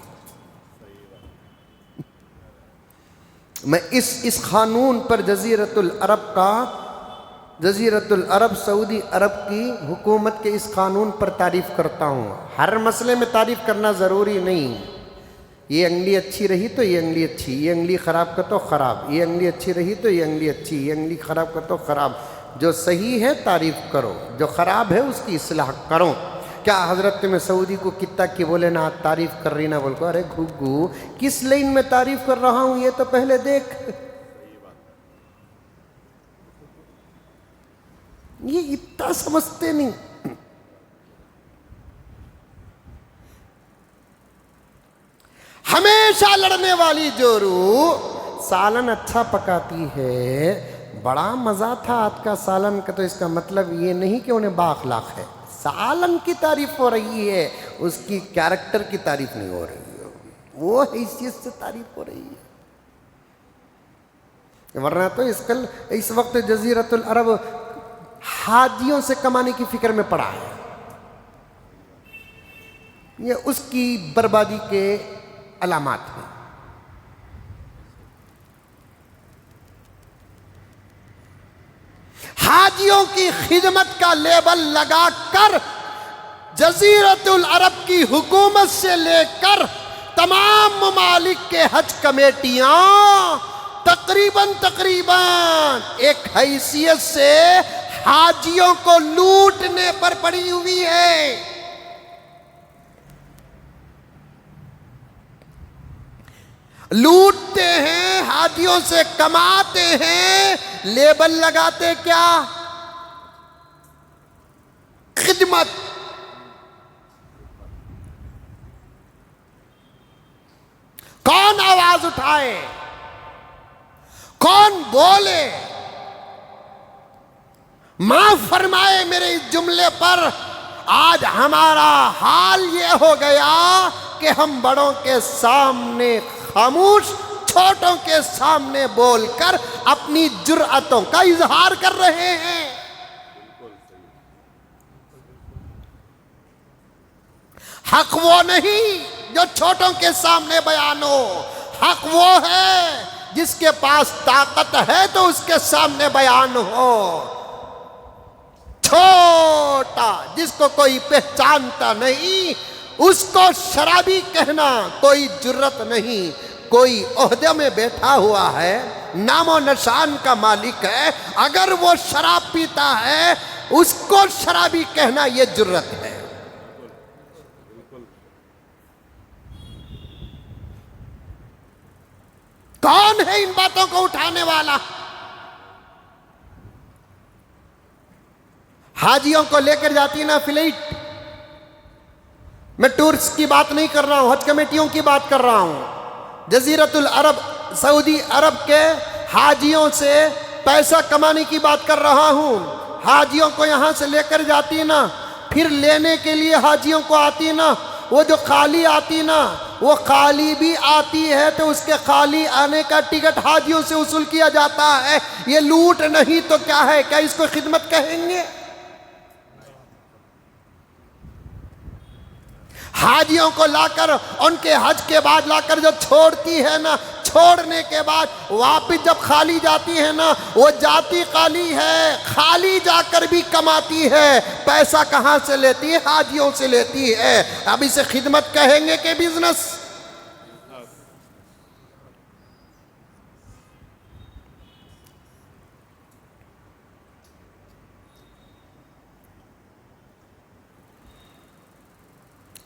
میں اس قانون پر جزیرۃ العرب سعودی عرب کی حکومت کے اس قانون پر تعریف کرتا ہوں۔ ہر مسئلے میں تعریف کرنا ضروری نہیں، یہ انگلی اچھی رہی تو یہ انگلی اچھی، یہ انگلی خراب کر تو خراب، یہ انگلی اچھی رہی تو یہ انگلی اچھی، یہ انگلی خراب کر تو خراب۔ جو صحیح ہے تعریف کرو، جو خراب ہے اس کی اصلاح کرو۔ کیا حضرت میں سعودی کو کتا کی بولے نہ تعریف کر رہی نہ بول کو، ارے گھگو کس لائن میں تعریف کر رہا ہوں یہ تو پہلے دیکھ۔ یہ اتنا سمجھتے نہیں۔ ہمیشہ لڑنے والی جورو سالن اچھا پکاتی ہے، بڑا مزہ تھا آج کا سالن کا، تو اس کا مطلب یہ نہیں کہ انہیں بااخلاق ہے۔ سالن کی تعریف ہو رہی ہے، اس کی کیریکٹر کی تعریف نہیں ہو رہی ہے، وہ حیثیت سے تعریف ہو رہی ہے۔ ورنہ تو اس وقت جزیرۃ العرب حاجیوں سے کمانے کی فکر میں پڑا ہے۔ یہ اس کی بربادی کے علامات ہیں۔ حاجیوں کی خدمت کا لیبل لگا کر جزیرۃ العرب کی حکومت سے لے کر تمام ممالک کے حج کمیٹیاں تقریباً ایک حیثیت سے حاجیوں کو لوٹنے پر پڑی ہوئی ہے۔ لوٹتے ہیں، حاجیوں سے کماتے ہیں، لیبل لگاتے کیا؟ خدمت۔ کون آواز اٹھائے، کون بولے؟ معاف فرمائے میرے اس جملے پر۔ آج ہمارا حال یہ ہو گیا کہ ہم بڑوں کے سامنے خاموش، چھوٹوں کے سامنے بول کر اپنی جرأتوں کا اظہار کر رہے ہیں۔ حق وہ نہیں جو چھوٹوں کے سامنے بیان ہو، حق وہ ہے جس کے پاس طاقت ہے تو اس کے سامنے بیان ہو۔ چھوٹا جس کو کوئی پہچانتا نہیں، اس کو شرابی کہنا کوئی جرت نہیں۔ کوئی عہدے میں بیٹھا ہوا ہے، نام و نشان کا مالک ہے، اگر وہ شراب پیتا ہے اس کو شرابی کہنا یہ جرت ہے۔ کون ہے ان باتوں کو اٹھانے والا؟ حاجیوں کو لے کر جاتی نا فلائٹ، میں ٹورسٹ کی بات نہیں کر رہا ہوں، حج کمیٹیوں کی بات کر رہا ہوں۔ جزیرۃ العرب سعودی عرب کے حاجیوں سے پیسہ کمانے کی بات کر رہا ہوں۔ حاجیوں کو یہاں سے لے کر جاتی نا، پھر لینے کے لیے حاجیوں کو آتی نا، وہ جو خالی آتی نا، وہ خالی بھی آتی ہے تو اس کے خالی آنے کا ٹکٹ حاجیوں سے وصول کیا جاتا ہے۔ یہ لوٹ نہیں تو کیا ہے؟ کیا اس کو خدمت کہیں گے؟ حاجیوں کو لا کر ان کے حج کے بعد لا کر جو چھوڑتی ہے نا، چھوڑنے کے بعد واپس جب خالی جاتی ہے نا، وہ جاتی خالی ہے، خالی جا کر بھی کماتی ہے۔ پیسہ کہاں سے لیتی ہے؟ حاجیوں سے لیتی ہے۔ اب اسے خدمت کہیں گے کہ بزنس؟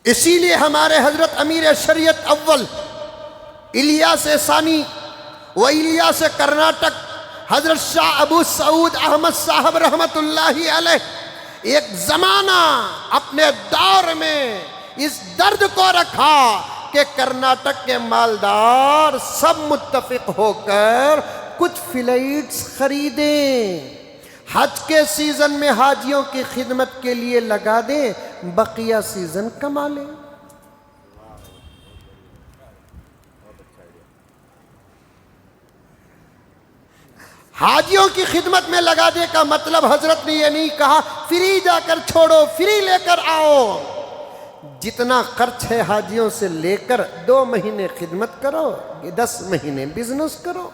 اسی لیے ہمارے حضرت امیر شریعت اول الیاس ثانی و الیاس کرناٹک حضرت شاہ ابو سعود احمد صاحب رحمت اللہ علیہ ایک زمانہ اپنے دور میں اس درد کو رکھا کہ کرناٹک کے مالدار سب متفق ہو کر کچھ فلائٹس خریدیں، حج کے سیزن میں حاجیوں کی خدمت کے لیے لگا دیں، بقیہ سیزن کما لیں۔ حاجیوں کی خدمت میں لگا دے کا مطلب حضرت نے یہ نہیں کہا فری جا کر چھوڑو، فری لے کر آؤ۔ جتنا خرچ ہے حاجیوں سے لے کر 2 مہینے خدمت کرو، 10 مہینے بزنس کرو۔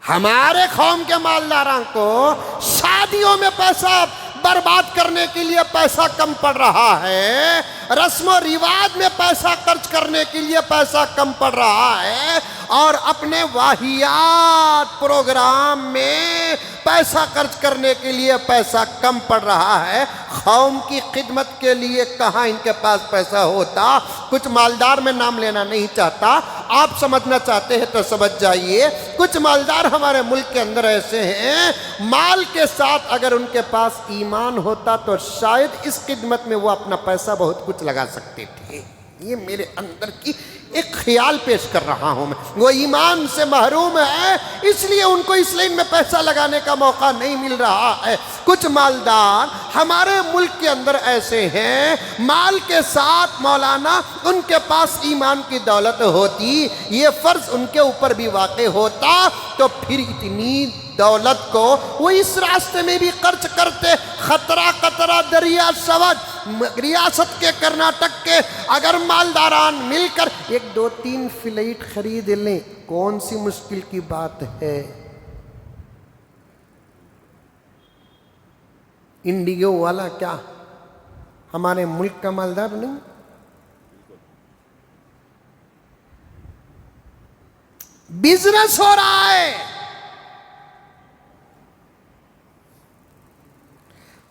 ہمارے قوم کے مالداران کو شادیوں میں پیسہ برباد کرنے کے لیے پیسہ کم پڑ رہا ہے، رسم و رواج میں پیسہ خرچ کرنے کے لیے پیسہ کم پڑ رہا ہے، اور اپنے واہیات پروگرام میں پیسہ خرچ کرنے کے لیے پیسہ کم پڑ رہا ہے۔ قوم کی خدمت کے لیے کہاں ان کے پاس پیسہ ہوتا؟ کچھ مالدار میں نام لینا نہیں چاہتا، آپ سمجھنا چاہتے ہیں تو سمجھ جائیے۔ کچھ مالدار ہمارے ملک کے اندر ایسے ہیں، مال کے ساتھ اگر ان کے پاس ایمان ہوتا تو شاید اس خدمت میں وہ اپنا پیسہ بہت کچھ لگا سکتے تھے۔ یہ میرے اندر کی ایک خیال پیش کر رہا ہوں میں۔ وہ ایمان سے محروم ہے، اس لیے ان کو اس لائن میں پیسہ لگانے کا موقع نہیں مل رہا ہے۔ کچھ مالدار ہمارے ملک کے اندر ایسے ہیں، مال کے ساتھ مولانا ان کے پاس ایمان کی دولت ہوتی، یہ فرض ان کے اوپر بھی واقع ہوتا تو پھر اتنی دولت کو وہ اس راستے میں بھی خرچ کرتے۔ خطرہ قطرہ دریا سوج ریاست کے کرناٹک کے اگر مالداران مل کر 1-2-3 فلائٹ خرید لیں، کون سی مشکل کی بات ہے؟ انڈیگو والا کیا ہمارے ملک کا مالدار نہیں؟ بزنس ہو رہا ہے۔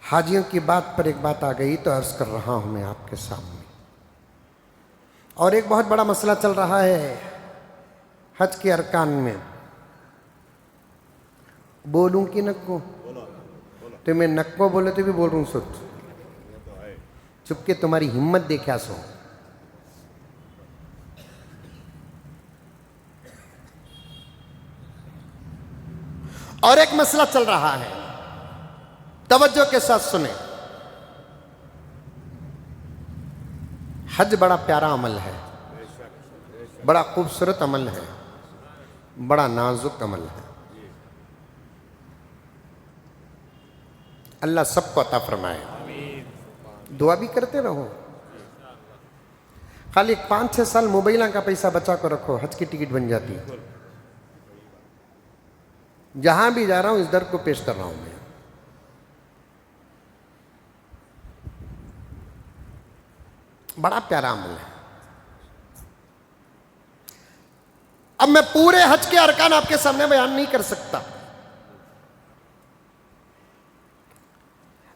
حاجیوں کی بات پر ایک بات آ گئی تو عرض کر رہا ہوں میں آپ کے سامنے، اور ایک بہت بڑا مسئلہ چل رہا ہے حج کے ارکان میں۔ بولوں کہ نکو؟ تو میں نکو بولے تو بھی بول رہا ہوں، سوچ چپ کے تمہاری ہمت دیکھا سو۔ اور ایک مسئلہ چل رہا ہے، توجہ کے ساتھ سنیں۔ حج بڑا پیارا عمل ہے، بڑا خوبصورت عمل ہے، بڑا نازک عمل ہے۔ اللہ سب کو عطا فرمائے، دعا بھی کرتے رہو۔ خالی 5-6 سال موبائلہ کا پیسہ بچا کر رکھو، حج کی ٹکٹ بن جاتی ہے۔ جہاں بھی جا رہا ہوں اس درد کو پیش کر رہا ہوں میں۔ بڑا پیارا عمل ہے۔ اب میں پورے حج کے ارکان آپ کے سامنے بیان نہیں کر سکتا،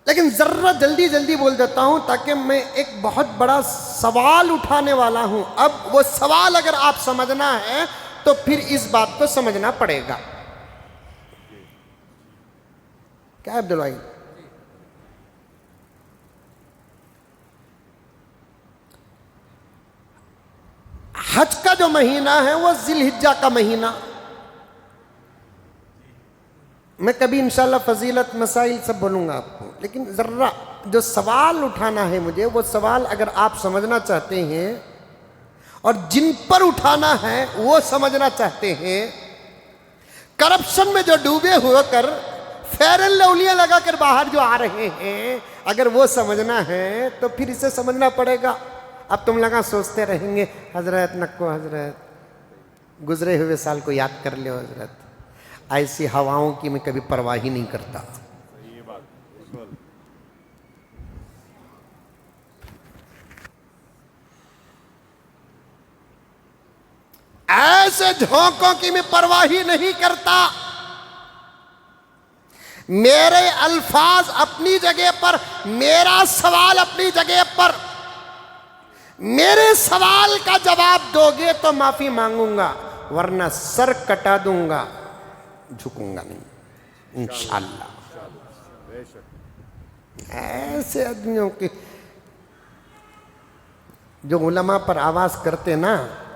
لیکن ذرا جلدی بول دیتا ہوں تاکہ میں ایک بہت بڑا سوال اٹھانے والا ہوں۔ اب وہ سوال اگر آپ سمجھنا ہے تو پھر اس بات کو سمجھنا پڑے گا۔ کیا عبدالوائی؟ حج کا جو مہینہ ہے وہ ذی الحجہ کا مہینہ، میں کبھی انشاءاللہ فضیلت مسائل سب بولوں گا آپ کو، لیکن ذرا جو سوال اٹھانا ہے مجھے، وہ سوال اگر آپ سمجھنا چاہتے ہیں اور جن پر اٹھانا ہے وہ سمجھنا چاہتے ہیں، کرپشن میں جو ڈوبے ہو کر فیئر اینڈ لولیاں لگا کر باہر جو آ رہے ہیں، اگر وہ سمجھنا ہے تو پھر اسے سمجھنا پڑے گا۔ اب تم لگا سوچتے رہیں گے حضرت نکو حضرت گزرے ہوئے سال کو یاد کر لو حضرت، ایسی ہواؤں کی میں کبھی پرواہ ہی نہیں کرتا۔ ایسے جھونکوں کی میں پرواہ ہی نہیں کرتا، میرے الفاظ اپنی جگہ پر، میرا سوال اپنی جگہ پر، میرے سوال کا جواب دو گے تو معافی مانگوں گا، ورنہ سر کٹا دوں گا، جھکوں گا نہیں انشاءاللہ۔ ایسے آدمیوں کی جو علماء پر آواز کرتے نا،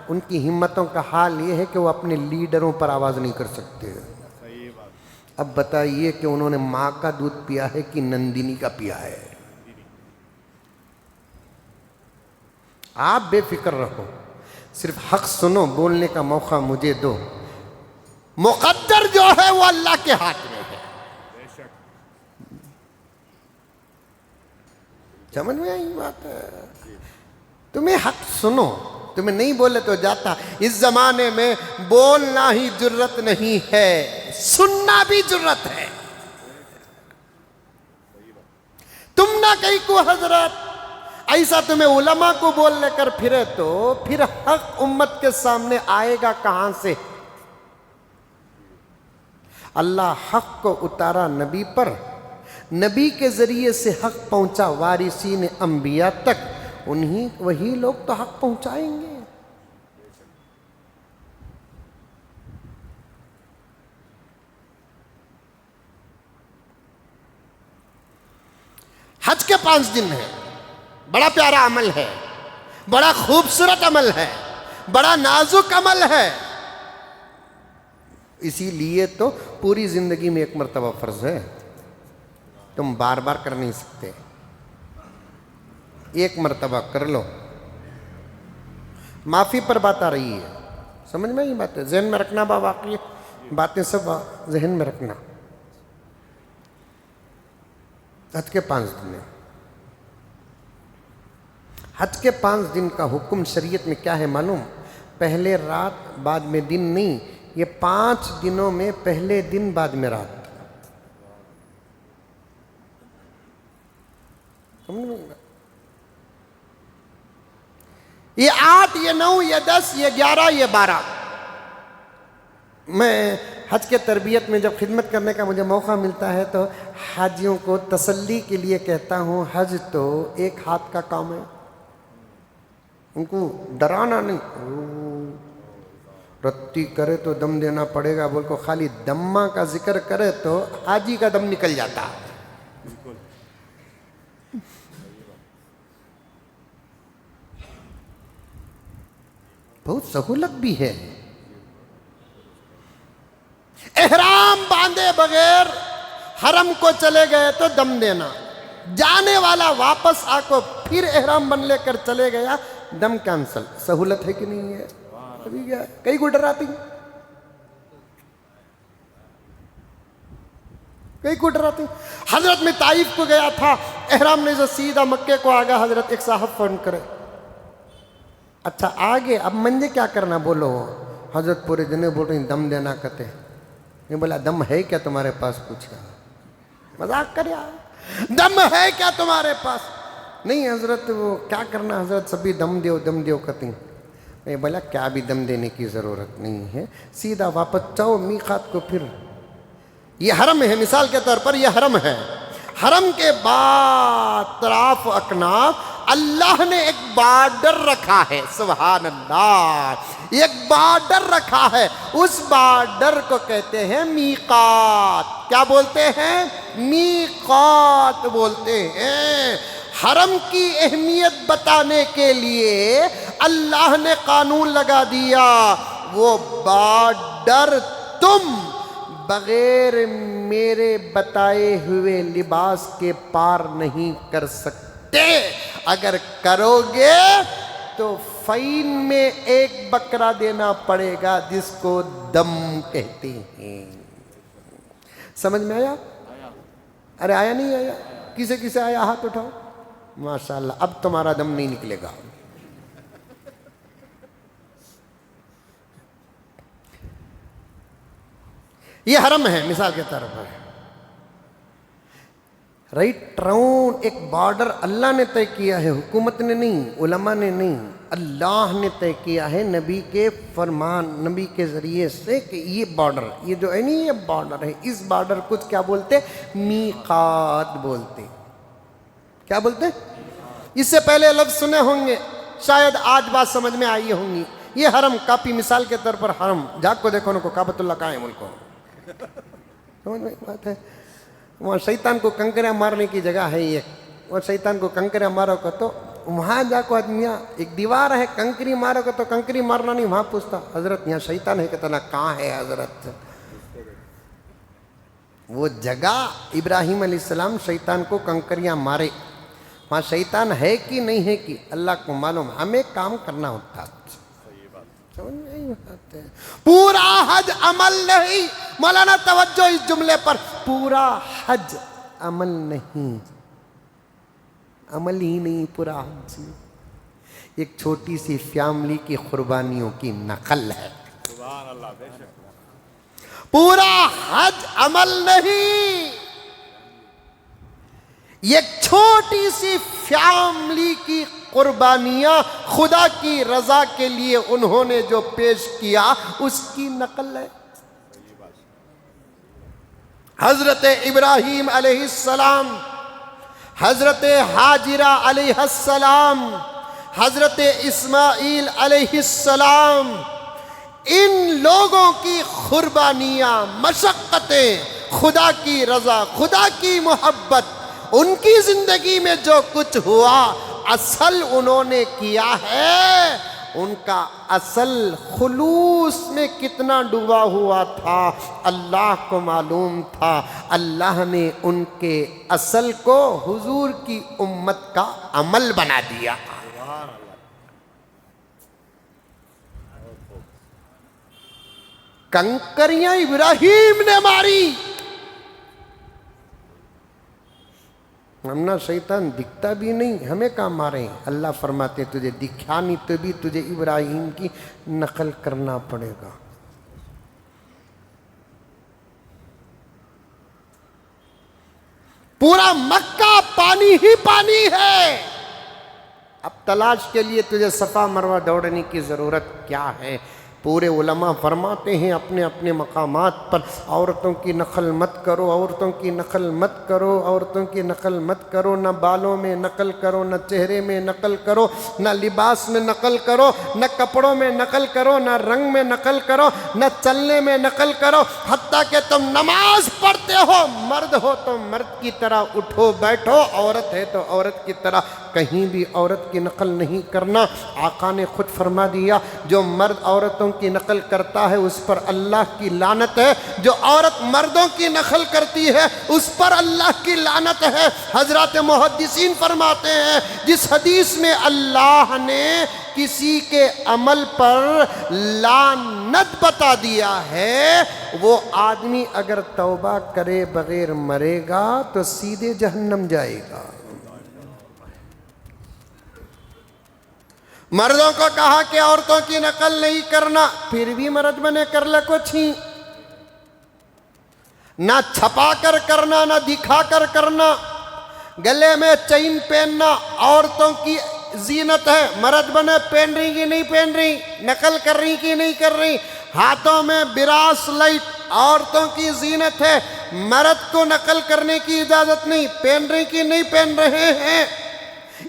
ان کی ہمتوں کا حال یہ ہے کہ وہ اپنے لیڈروں پر آواز نہیں کر سکتے۔ اب بتائیے کہ انہوں نے ماں کا دودھ پیا ہے کہ نندنی کا پیا ہے؟ آپ بے فکر رہو، صرف حق سنو، بولنے کا موقع مجھے دو، مقدر جو ہے وہ اللہ کے ہاتھ میں ہے۔ سمجھ میں آئی بات ہے؟ تمہیں حق سنو، تمہیں نہیں بولے تو جاتا۔ اس زمانے میں بولنا ہی جرت نہیں ہے، سننا بھی جرت ہے۔ تم نہ کہیں کو حضرت ایسا تمہیں علماء کو بول لے کر پھرے تو پھر حق امت کے سامنے آئے گا کہاں سے؟ اللہ حق کو اتارا نبی پر، نبی کے ذریعے سے حق پہنچا وارثین انبیاء تک، وہی لوگ تو حق پہنچائیں گے۔ حج کے 5 دن ہیں، بڑا پیارا عمل ہے، بڑا خوبصورت عمل ہے، بڑا نازک عمل ہے، اسی لیے تو پوری زندگی میں ایک مرتبہ فرض ہے، تم بار بار کر نہیں سکتے، ایک مرتبہ کر لو۔ معافی پر بات آ رہی ہے، سمجھ میں یہ بات ہے، ذہن میں رکھنا، باواقعی باتیں سب ذہن میں رکھنا۔ حج کے 5 دن ہیں، حج کے 5 دن کا حکم شریعت میں کیا ہے معلوم؟ پہلے رات بعد میں دن نہیں، یہ 5 دنوں میں پہلے دن بعد میں رات۔ یہ 8 یہ 9 یہ 10 یہ 11 یہ 12۔ میں حج کے تربیت میں جب خدمت کرنے کا مجھے موقع ملتا ہے تو حاجیوں کو تسلی کے لیے کہتا ہوں، حج تو ایک ہاتھ کا کام ہے، ان کو ڈرانا نہیں، رتی کرے تو دم دینا پڑے گا، بول کو خالی دمہ کا ذکر کرے تو حاجی کا دم نکل جاتا۔ بہت سہولت بھی ہے، احرام باندھے بغیر حرم کو چلے گئے تو دم دینا، جانے والا واپس آ کو پھر احرام بن لے کر چلے گیا، دم کینسل۔ سہولت ہے کہ نہیں ہے؟ ابھی کیا کئی کو ڈراتی، کئی کو ڈراتی۔ حضرت میں طائف کو گیا تھا، احرام نے سے سیدھا مکے کو آگا، حضرت ایک صاحب فون کرے، اچھا آگے اب منجے کیا کرنا بولو؟ حضرت پورے دن بول رہی دم دینا کہتے ہیں، یہ بولا دم ہے کیا تمہارے پاس؟ پوچھا، مذاق کر یار، دم ہے کیا تمہارے پاس؟ نہیں حضرت وہ کیا کرنا حضرت، سبھی دم دیو کہتے ہیں۔ میں بولا کیا بھی دم دینے کی ضرورت نہیں ہے، سیدھا واپس جاؤ میقات کو۔ پھر یہ حرم ہے، مثال کے طور پر یہ حرم ہے، حرم کے بعد طرف و اکناف اللہ نے ایک بارڈر رکھا ہے، سبحان اللہ، ایک بارڈر رکھا ہے، اس بارڈر کو کہتے ہیں میقات۔ کیا بولتے ہیں؟ میقات بولتے ہیں۔ حرم کی اہمیت بتانے کے لیے اللہ نے قانون لگا دیا، وہ بارڈر تم بغیر میرے بتائے ہوئے لباس کے پار نہیں کر سکتے، اگر کرو گے تو فین میں ایک بکرا دینا پڑے گا، جس کو دم کہتے ہیں۔ سمجھ میں آیا؟ ارے آیا نہیں آیا؟ کسے کسے آیا ہاتھ اٹھاؤ؟ ماشاءاللہ، اب تمہارا دم نہیں نکلے گا۔ یہ حرم ہے مثال کے طور پر، رائٹ راؤنڈ ایک بارڈر اللہ نے طے کیا ہے، حکومت نے نہیں، علماء نے نہیں، اللہ نے طے کیا ہے نبی کے فرمان، نبی کے ذریعے سے کہ یہ بارڈر، یہ جو ہے نہیں، یہ بارڈر ہے، اس بارڈر کو کیا بولتے؟ میقات بولتے۔ کیا بولتے؟ اس سے پہلے لفظ سنے ہوں گے، شاید آج بات سمجھ میں آئی ہوں گی۔ یہ حرم کافی مثال کے طور پر حرم، جا کو دیکھو نا کو کعبۃ اللہ کہاں ہے ملک کو، سمجھ میں بات ہے؟ وہاں شیطان کو کنکریاں مارنے کی جگہ ہے یہ، اور شیطان کو کنکریاں مارو کو تو وہاں جا کو آدمیاں ایک دیوار ہے، کنکری مارو کو تو کنکری مارنا نہیں، وہاں پوچھتا حضرت یہاں شیطان ہے، کہتا نا کہاں ہے حضرت؟ وہ جگہ ابراہیم علیہ السلام شیطان کو کنکریاں مارے، وہاں شیطان ہے کہ نہیں ہے کہ اللہ کو معلوم، ہمیں کام کرنا ہوتا۔ پورا حج عمل نہیں، مولانا توجہ اس جملے پر، پورا حج عمل نہیں، عمل ہی نہیں پورا حج، ایک چھوٹی سی فیملی کی قربانیوں کی نقل ہے۔ سبحان اللہ، بے شک۔ پورا حج عمل نہیں، ایک چھوٹی سی فیملی کی قربانیاں خدا کی رضا کے لیے انہوں نے جو پیش کیا اس کی نقل ہے۔ حضرت ابراہیم علیہ السلام، حضرت حاجرہ علیہ السلام، حضرت اسماعیل علیہ السلام، ان لوگوں کی قربانیاں، مشقتیں، خدا کی رضا، خدا کی محبت، ان کی زندگی میں جو کچھ ہوا اصل انہوں نے کیا ہے، ان کا اصل خلوص میں کتنا ڈوبا ہوا تھا اللہ کو معلوم تھا۔ اللہ نے ان کے اصل کو حضور کی امت کا عمل بنا دیا۔ کنکریاں ابراہیم نے ماری، ہمنا شیطان دکھتا بھی نہیں، ہمیں کہاں مارے؟ اللہ فرماتے تجھے دکھا نہیں تو بھی تجھے ابراہیم کی نقل کرنا پڑے گا۔ پورا مکہ پانی ہی پانی ہے، اب تلاش کے لیے تجھے صفا مروہ دوڑنے کی ضرورت کیا ہے؟ پورے علماء فرماتے ہیں اپنے اپنے مقامات پر، عورتوں کی نقل مت کرو، عورتوں کی نقل مت کرو، عورتوں کی نقل مت کرو، نہ بالوں میں نقل کرو، نہ چہرے میں نقل کرو، نہ لباس میں نقل کرو، نہ کپڑوں میں نقل کرو، نہ رنگ میں نقل کرو، نہ چلنے میں نقل کرو، حتیٰ کہ تم نماز پڑھتے ہو، مرد ہو تو مرد کی طرح اٹھو بیٹھو، عورت ہے تو عورت کی طرح کہیں بھی عورت کی نقل نہیں کرنا۔ آقا نے خود فرما دیا جو مرد عورتوں کی نقل کرتا ہے اس پر اللہ کی لعنت ہے، جو عورت مردوں کی نقل کرتی ہے اس پر اللہ کی لعنت ہے۔ حضرات محدثین فرماتے ہیں جس حدیث میں اللہ نے کسی کے عمل پر لعنت بتا دیا ہے، وہ آدمی اگر توبہ کرے بغیر مرے گا تو سیدھے جہنم جائے گا۔ مردوں کو کہا کہ عورتوں کی نقل نہیں کرنا، پھر بھی مرد بنے کر لے کچھ ہی، نہ چھپا کر کرنا، نہ دکھا کر کرنا۔ گلے میں چین پہننا عورتوں کی زینت ہے، مرد بنے پہن رہی کہ نہیں پہن رہی، نقل کر رہی کہ نہیں کر رہی۔ ہاتھوں میں براس لائٹ عورتوں کی زینت ہے، مرد کو نقل کرنے کی اجازت نہیں، پہن رہی کہ نہیں پہن رہے ہیں۔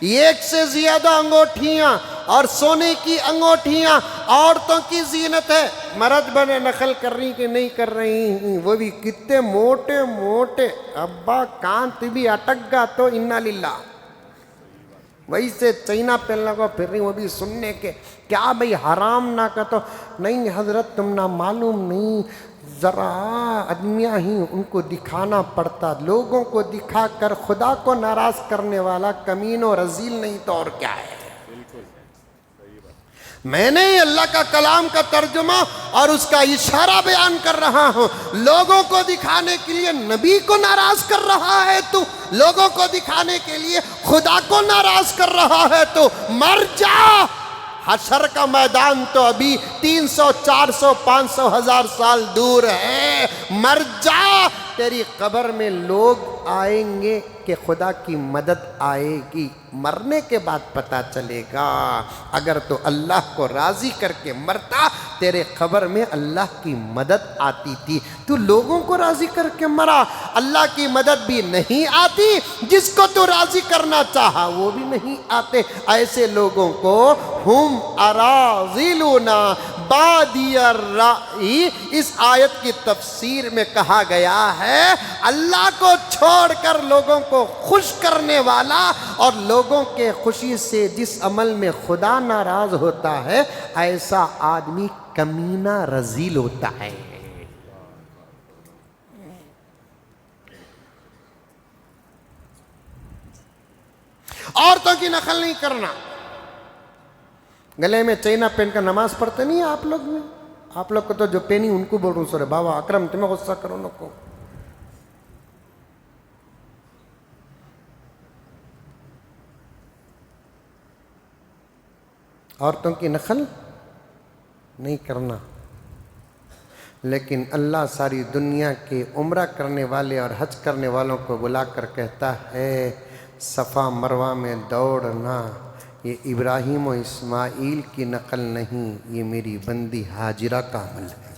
ایک سے زیادہ انگوٹھیاں اور سونے کی انگوٹھیاں عورتوں کی زینت ہے، مرد بنے نقل کر رہی کہ نہیں کر رہی، وہ بھی کتنے موٹے موٹے، ابا کانت بھی اٹک گا تو انا للہ۔ وہی سے چائنا پہننے کو پھر رہی، وہ بھی سننے کے کیا بھئی حرام نہ کا تو نہیں حضرت تم نہ معلوم نہیں، ذرا آدمیاں ہی ان کو دکھانا پڑتا، لوگوں کو دکھا کر خدا کو ناراض کرنے والا کمین و رذیل نہیں تو اور کیا ہے۔ میں نے اللہ کا کلام کا ترجمہ اور اس کا اشارہ بیان کر رہا ہوں، لوگوں کو دکھانے کے لیے نبی کو ناراض کر رہا ہے تو، لوگوں کو دکھانے کے لیے خدا کو ناراض کر رہا ہے تو مر جا، حشر کا میدان تو ابھی 300 400 500 1000 سال دور ہے. مر جا, تیری قبر میں لوگ آئیں گے کہ خدا کی مدد آئے گی. مرنے کے بعد پتہ چلے گا. اگر تو اللہ کو راضی کر کے مرتا, تیرے قبر میں اللہ کی مدد آتی تھی. تو لوگوں کو راضی کر کے مرا, اللہ کی مدد بھی نہیں آتی. جس کو تو راضی کرنا چاہا وہ بھی نہیں آتے. ایسے لوگوں کو ہم اراذلنا بادی الرأی اس آیت کی تفسیر میں کہا گیا ہے, اللہ کو چھوڑ کر لوگوں کو خوش کرنے والا اور لوگوں کے خوشی سے جس عمل میں خدا ناراض ہوتا ہے, ایسا آدمی کمینہ رذیل ہوتا ہے. عورتوں کی نقل نہیں کرنا. گلے میں چینہ پہن کر نماز پڑھتے نہیں آپ لوگ میں. آپ لوگ کو تو جو پہنی ان کو بول رہا ہوں سورے بابا اکرم تمہیں غصہ کرو نہ کو. عورتوں کی نقل نہیں کرنا. لیکن اللہ ساری دنیا کے عمرہ کرنے والے اور حج کرنے والوں کو بلا کر کہتا ہے صفا مروہ میں دوڑنا یہ ابراہیم و اسماعیل کی نقل نہیں, یہ میری بندی ہاجرہ کا عمل ہے.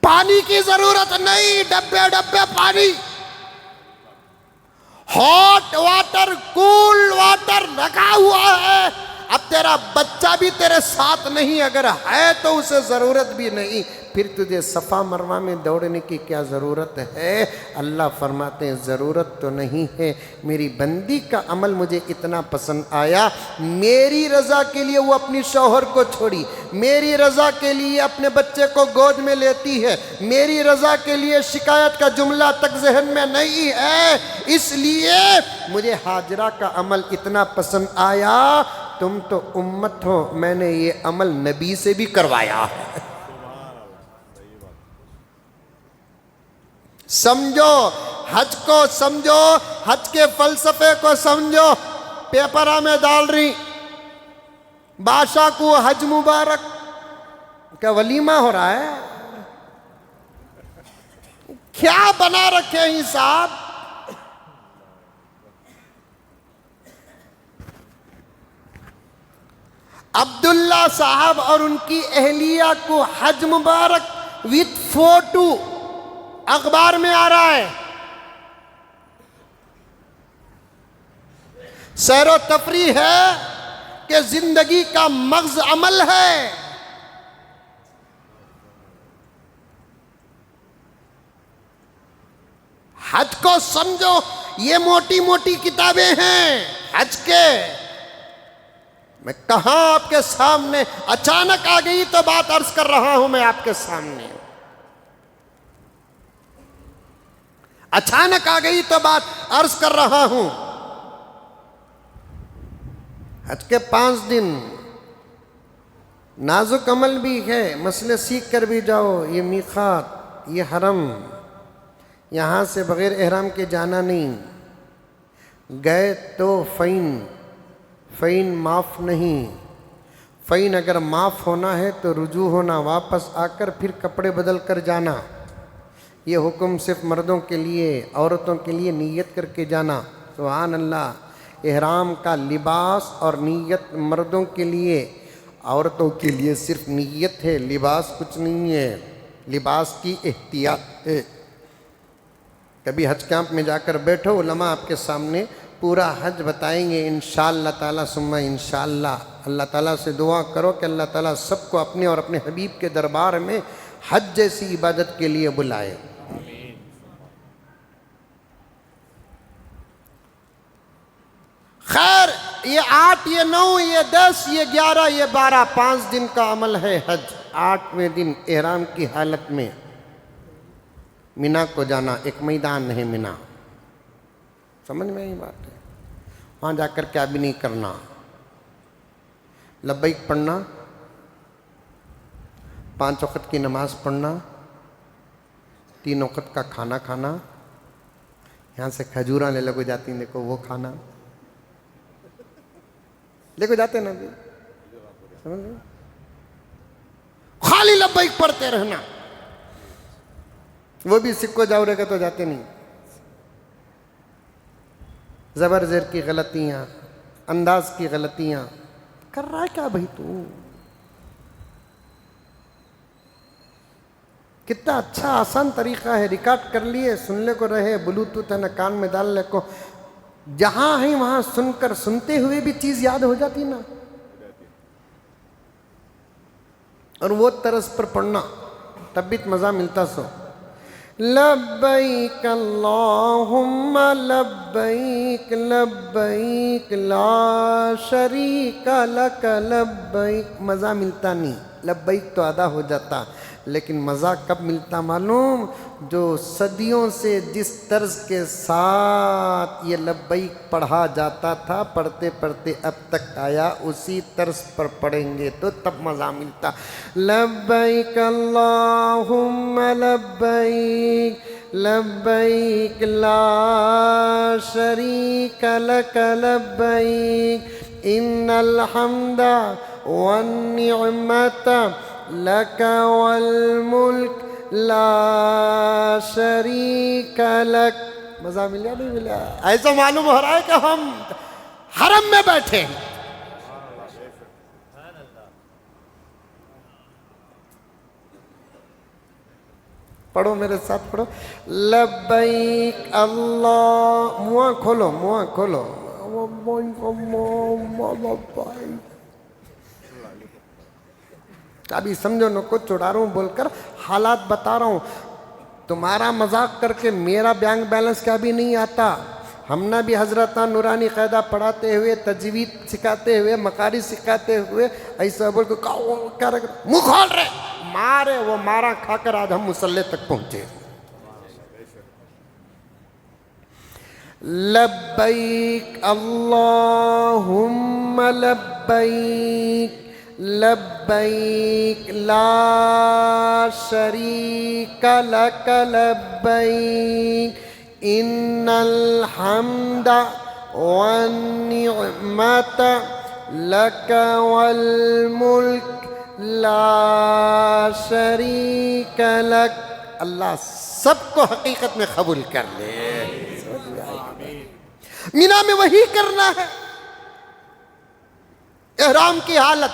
پانی کی ضرورت نہیں, ڈبے ڈبے پانی, ہاٹ واٹر کول واٹر رکھا ہوا ہے. اب تیرا بچہ بھی تیرے ساتھ نہیں, اگر ہے تو اسے ضرورت بھی نہیں, پھر تجھے صفا مروہ میں دوڑنے کی کیا ضرورت ہے؟ اللہ فرماتے ہیں ضرورت تو نہیں ہے, میری بندی کا عمل مجھے اتنا پسند آیا, میری رضا کے لیے وہ اپنی شوہر کو چھوڑی, میری رضا کے لیے اپنے بچے کو گود میں لیتی ہے, میری رضا کے لیے شکایت کا جملہ تک ذہن میں نہیں ہے, اس لیے مجھے ہاجرہ کا عمل اتنا پسند آیا. تم تو امت ہو, میں نے یہ عمل نبی سے بھی کروایا ہے. سمجھو حج کو, سمجھو حج کے فلسفے کو, سمجھو. پیپرہ میں ڈال رہی بادشاہ کو حج مبارک, کیا ولیمہ ہو رہا ہے؟ کیا بنا رکھے ہیں صاحب؟ عبداللہ صاحب اور ان کی اہلیہ کو حج مبارک وتھ فوٹو اخبار میں آ رہا ہے. سیر و تفریح ہے کہ زندگی کا مغز عمل ہے. حج کو سمجھو, یہ موٹی موٹی کتابیں ہیں حج کے. میں کہاں آپ کے سامنے اچانک آ گئی تو بات عرض کر رہا ہوں میں آپ کے سامنے. اچانک آ گئی تو بات عرض کر رہا ہوں. حج کے 5 دن نازک عمل بھی ہے, مسئلے سیکھ کر بھی جاؤ. یہ میقات, یہ حرم, یہاں سے بغیر احرام کے جانا نہیں. گئے تو فین معاف نہیں. فین اگر معاف ہونا ہے تو رجوع ہونا, واپس آ کر پھر کپڑے بدل کر جانا. یہ حکم صرف مردوں کے لیے, عورتوں کے لیے نیت کر کے جانا. سبحان اللہ. احرام کا لباس اور نیت مردوں کے لیے, عورتوں کے لیے صرف نیت ہے, لباس کچھ نہیں ہے. لباس کی احتیاط ہے. کبھی حج کیمپ میں جا کر بیٹھو, علماء آپ کے سامنے پورا حج بتائیں گے انشاءاللہ تعالیٰ ثم انشاءاللہ. اللہ تعالیٰ سے دعا کرو کہ اللہ تعالیٰ سب کو اپنے اور اپنے حبیب کے دربار میں حج جیسی عبادت کے لیے بلائے. خیر, یہ 8, یہ 9, یہ 10, یہ 11, یہ 12, 5 دن کا عمل ہے حج. 8ویں دن احرام کی حالت میں مینا کو جانا. ایک میدان ہے مینا, سمجھ میں یہ بات ہے. وہاں جا کر کیا بھی نہیں کرنا, لبیک پڑھنا, 5 وقت کی نماز پڑھنا, 3 وقت کا کھانا کھانا. یہاں سے کھجوراں لے لگو جاتی ہیں, دیکھو وہ کھانا. لے کے جاتے نا ابھی، سمجھ گئے؟ خالی لبیک پڑھتے رہنا، وہ بھی سکو جاورے کا تو جاتے نہیں. زبر زیر کی غلطیاں، انداز کی غلطیاں کر رہا ہے کیا بھائی تو؟ کتنا اچھا آسان طریقہ ہے، ریکارڈ کر لیے، سن لے کو رہے، بلوٹوتھ ہے نا کان میں ڈال لے کو، جہاں ہیں وہاں سن کر سنتے ہوئے بھی چیز یاد ہو جاتی نا. اور وہ طرز پر پڑھنا تب بھی مزہ ملتا. سو لبیک اللہم لبیک لبیک لا شریک لک لبیک، مزہ ملتا نہیں. لبیک تو ادا ہو جاتا، لیکن مزہ کب ملتا معلوم؟ جو صدیوں سے جس طرز کے ساتھ یہ لبیک پڑھا جاتا تھا، پڑھتے پڑھتے اب تک آیا، اسی طرز پر پڑھیں گے تو تب مزہ ملتا. لبیک اللہم لبیک لبیک لا شریک لک لبیک ان الحمد والنعمت لک والملک لا شریک لک. مزہ ملیا نہیں ملیا؟ ایسا معلوم ہو رہا ہے کہ ہم حرم میں بیٹھے ہیں. پڑھو میرے ساتھ پڑھو. لبیک اللہ، منہ کھولو منہ کھولو. ابھی سمجھو نہ کچھ چڑھا رہا ہوں بول کر، حالات بتا رہا ہوں. تمہارا مذاق کر کے میرا بینک بیلنس کیا بھی نہیں آتا. ہم نے بھی حضرت نورانی قاعدہ پڑھاتے ہوئے، تجوید سکھاتے ہوئے، مقاری سکھاتے ہوئے ایسا بول کے کیا منہ کھول رہے، مارے وہ مارا کھا کر آج ہم مصلی تک پہنچے. لبیک اللہم لبیک لبیک لا شریک لک لبیک ان الحمد والنعمت لک والملک لا شریک لک. اللہ سب کو حقیقت میں قبول کر لے. مینا میں وہی کرنا ہے. احرام کی حالت،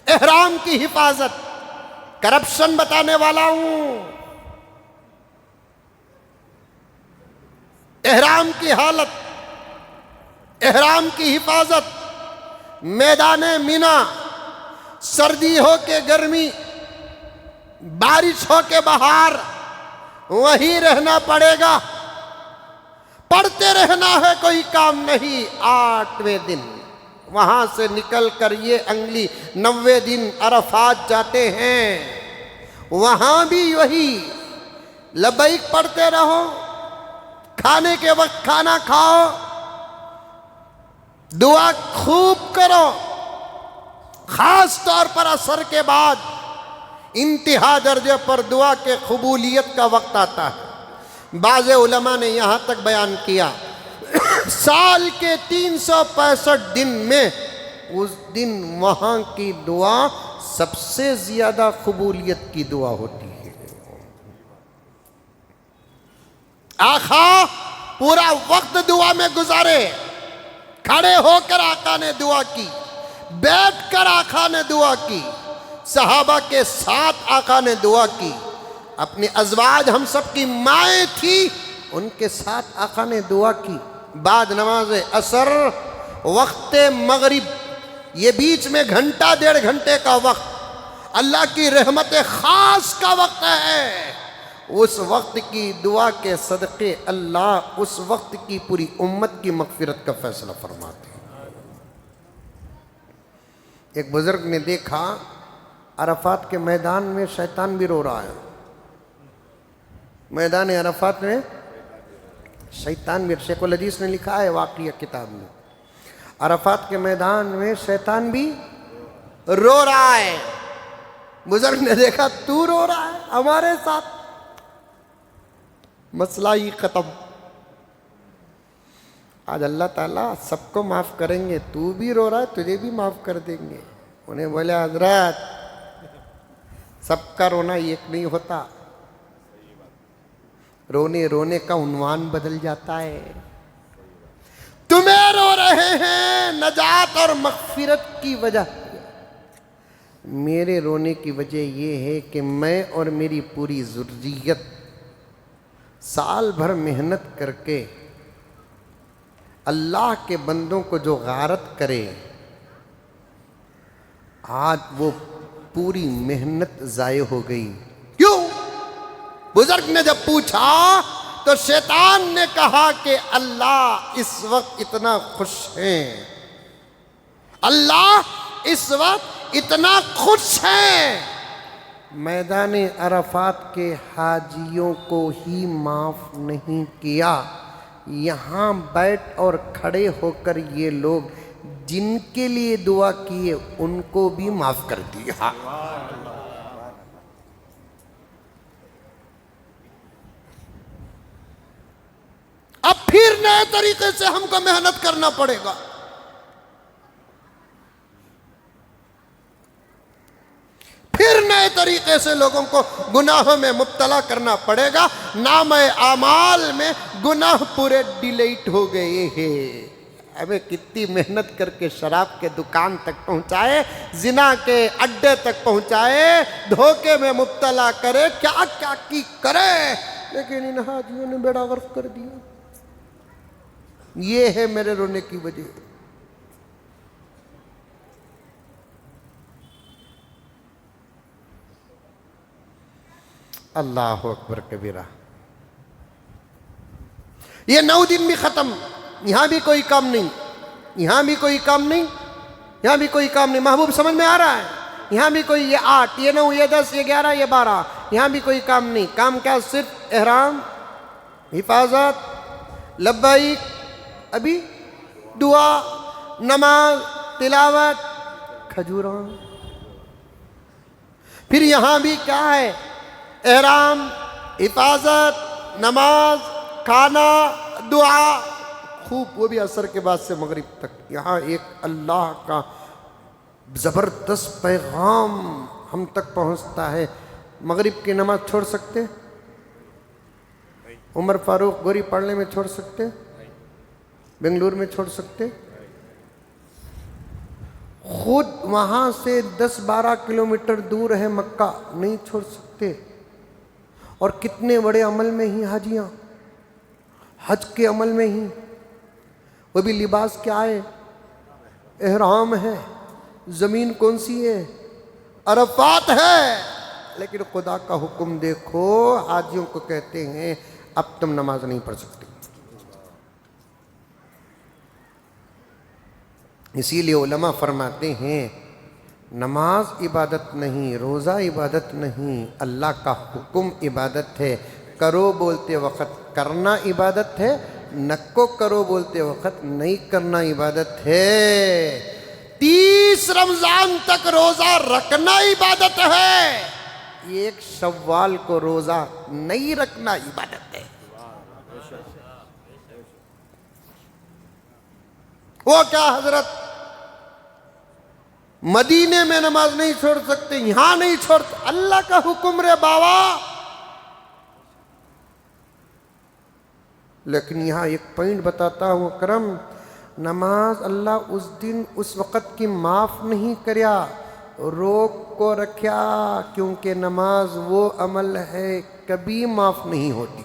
احرام کی حفاظت، کرپشن بتانے والا ہوں. احرام کی حالت، احرام کی حفاظت، میدان مینا، سردی ہو کے گرمی، بارش ہو کے بہار، وہیں رہنا پڑے گا. پڑھتے رہنا ہے، کوئی کام نہیں. 8ویں دن وہاں سے نکل کر یہ انگلی 90 دن عرفات جاتے ہیں. وہاں بھی وہی لبیک پڑھتے رہو، کھانے کے وقت کھانا کھاؤ، دعا خوب کرو. خاص طور پر عصر کے بعد انتہا درجے پر دعا کے قبولیت کا وقت آتا ہے. بعض علماء نے یہاں تک بیان کیا سال کے 365 دن میں اس دن وہاں کی دعا سب سے زیادہ قبولیت کی دعا ہوتی ہے. آقا پورا وقت دعا میں گزارے. کھڑے ہو کر آقا نے دعا کی، بیٹھ کر آقا نے دعا کی، صحابہ کے ساتھ آقا نے دعا کی. اپنے ازواج ہم سب کی مائیں تھی، ان کے ساتھ آقا نے دعا کی. بعد نماز عصر، وقت مغرب، یہ بیچ میں گھنٹہ 1.5 گھنٹے کا وقت اللہ کی رحمت خاص کا وقت ہے. اس وقت کی دعا کے صدقے اللہ اس وقت کی پوری امت کی مغفرت کا فیصلہ فرماتے ہیں. ایک بزرگ نے دیکھا عرفات کے میدان میں شیطان بھی رو رہا ہے. میدان عرفات میں شیطان بھی، شیخ الحدیث نے لکھا ہے واقعہ کتاب میں، عرفات کے میدان میں شیطان بھی رو رہا ہے. بزرگ نے دیکھا تو رو رہا ہے ہمارے ساتھ، مسئلہ ہی ختم. آج اللہ تعالیٰ سب کو معاف کریں گے، تو بھی رو رہا ہے تجھے بھی معاف کر دیں گے۔ انہیں بولے حضرت سب کا رونا ایک نہیں ہوتا، رونے رونے کا عنوان بدل جاتا ہے۔ تمہیں رو رہے ہیں نجات اور مغفرت کی وجہ، میرے رونے کی وجہ یہ ہے کہ میں اور میری پوری ذریت سال بھر محنت کر کے اللہ کے بندوں کو جو غارت کرے، آج وہ پوری محنت ضائع ہو گئی۔ کیوں؟ بزرگ نے جب پوچھا تو شیطان نے کہا کہ اللہ اس وقت اتنا خوش ہیں، اللہ اس وقت اتنا خوش ہیں، میدان عرفات کے حاجیوں کو ہی معاف نہیں کیا، یہاں بیٹھ اور کھڑے ہو کر یہ لوگ جن کے لیے دعا کیے ان کو بھی معاف کر دیا۔ اب پھر نئے طریقے سے ہم کو محنت کرنا پڑے گا۔ پھر نئے طریقے سے لوگوں کو گناہوں میں مبتلا کرنا پڑے گا۔ نام اعمال میں گناہ پورے ڈیلیٹ ہو گئے ہیں۔ ہمیں کتنی محنت کر کے شراب کے دکان تک پہنچائے، زنا کے اڈے تک پہنچائے، دھوکے میں مبتلا کرے، کیا کیا کی کرے، لیکن ان حاجیوں نے بیڑا غرق کر دیا۔ یہ ہے میرے رونے کی وجہ۔ اللہ اکبر کبیرہ۔ یہ 9 دن بھی ختم، یہاں بھی کوئی کام نہیں، یہاں بھی کوئی کام نہیں، یہاں بھی کوئی کام نہیں۔ محبوب سمجھ میں آ رہا ہے؟ یہاں بھی کوئی یہ 8 یہ 9 یہ 10 یہ 11 یہ 12 یہاں بھی کوئی کام نہیں۔ کام کیا؟ صرف احرام، حفاظت، لبیک، ابھی دعا، نماز، تلاوت، کھجوراں۔ پھر یہاں بھی کیا ہے؟ احرام، حفاظت، نماز، کھانا، دعا، خوب، وہ بھی عصر کے بعد سے مغرب تک۔ یہاں ایک اللہ کا زبردست پیغام ہم تک پہنچتا ہے۔ مغرب کی نماز چھوڑ سکتے؟ عمر فاروق گوری پڑھنے میں چھوڑ سکتے؟ بنگلور میں چھوڑ سکتے؟ خود وہاں سے 10-12 کلومیٹر دور ہے مکہ، نہیں چھوڑ سکتے۔ اور کتنے بڑے عمل میں ہی حاجیاں، حج کے عمل میں ہی، وہ بھی لباس کیا ہے؟ احرام ہے۔ زمین کون سی ہے؟ عرفات ہے۔ لیکن خدا کا حکم دیکھو، حاجیوں کو کہتے ہیں اب تم نماز نہیں پڑھ سکتے۔ اسی لیے علماء فرماتے ہیں نماز عبادت نہیں، روزہ عبادت نہیں، اللہ کا حکم عبادت ہے۔ کرو بولتے وقت کرنا عبادت ہے، نکو کرو بولتے وقت نہیں کرنا عبادت ہے۔ 30 رمضان تک روزہ رکھنا عبادت ہے، 1 شوال کو روزہ نہیں رکھنا عبادت ہے۔ وہ کیا حضرت مدینے میں نماز نہیں چھوڑ سکتے، یہاں نہیں چھوڑ سکتے؟ اللہ کا حکم رے بابا۔ لیکن یہاں ایک پوائنٹ بتاتا ہوں کرم، نماز اللہ اس دن اس وقت کی معاف نہیں کریا، روک کو رکھیا، کیونکہ نماز وہ عمل ہے کبھی معاف نہیں ہوتی۔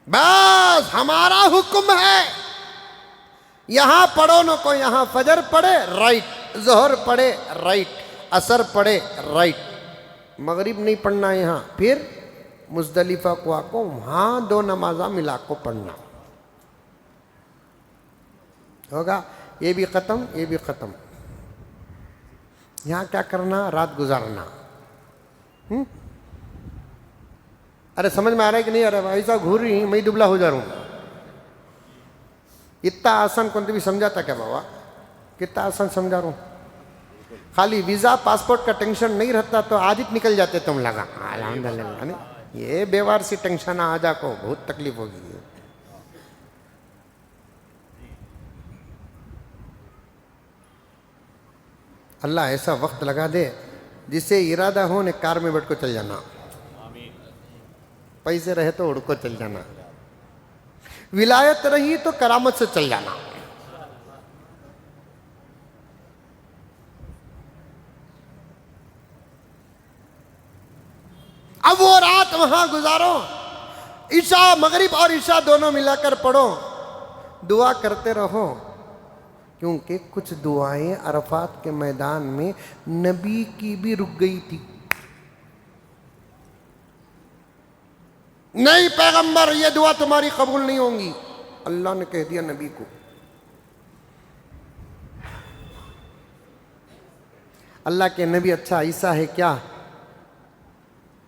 بس ہمارا حکم ہے، یہاں پڑھو نہ کو، یہاں فجر پڑھے رائٹ، ظہر پڑھے رائٹ، عصر پڑھے رائٹ، مغرب نہیں پڑھنا یہاں، پھر مزدلفہ کو آکو وہاں 2 نمازاں ملا کو پڑھنا ہوگا۔ یہ بھی ختم، یہ بھی ختم۔ یہاں کیا کرنا؟ رات گزارنا۔ ارے سمجھ میں آ رہا ہے کہ نہیں آ رہا ہے؟ ایسا گھور رہی میں دبلا ہو جا رہا ہوں۔ اتنا آسان کون بھی سمجھاتا کیا بابا؟ کتنا آسان سمجھا رہا ہوں۔ خالی ویزا پاسپورٹ کا ٹینشن نہیں رہتا تو آج ہی نکل جاتے تم لگا۔ الحمدللہ یہ بیوار سی ٹینشن آ جا کو بہت تکلیف ہوگی. اللہ ایسا وقت لگا دے جس سے ارادہ ہو نے کار میں بیٹھ کو چل جانا, پیسے رہے تو اڑ کو چل جانا, ولایت رہی تو کرامت سے چل جانا. اب وہ رات وہاں گزارو, عشاء مغرب اور عشاء دونوں ملا کر پڑھو, دعا کرتے رہو, کیونکہ کچھ دعائیں عرفات کے میدان میں نبی کی بھی رک گئی تھی. نہیں پیغمبر یہ دعا تمہاری قبول نہیں ہوں گی, اللہ نے کہہ دیا نبی کو. اللہ کے نبی اچھا ایسا ہے کیا؟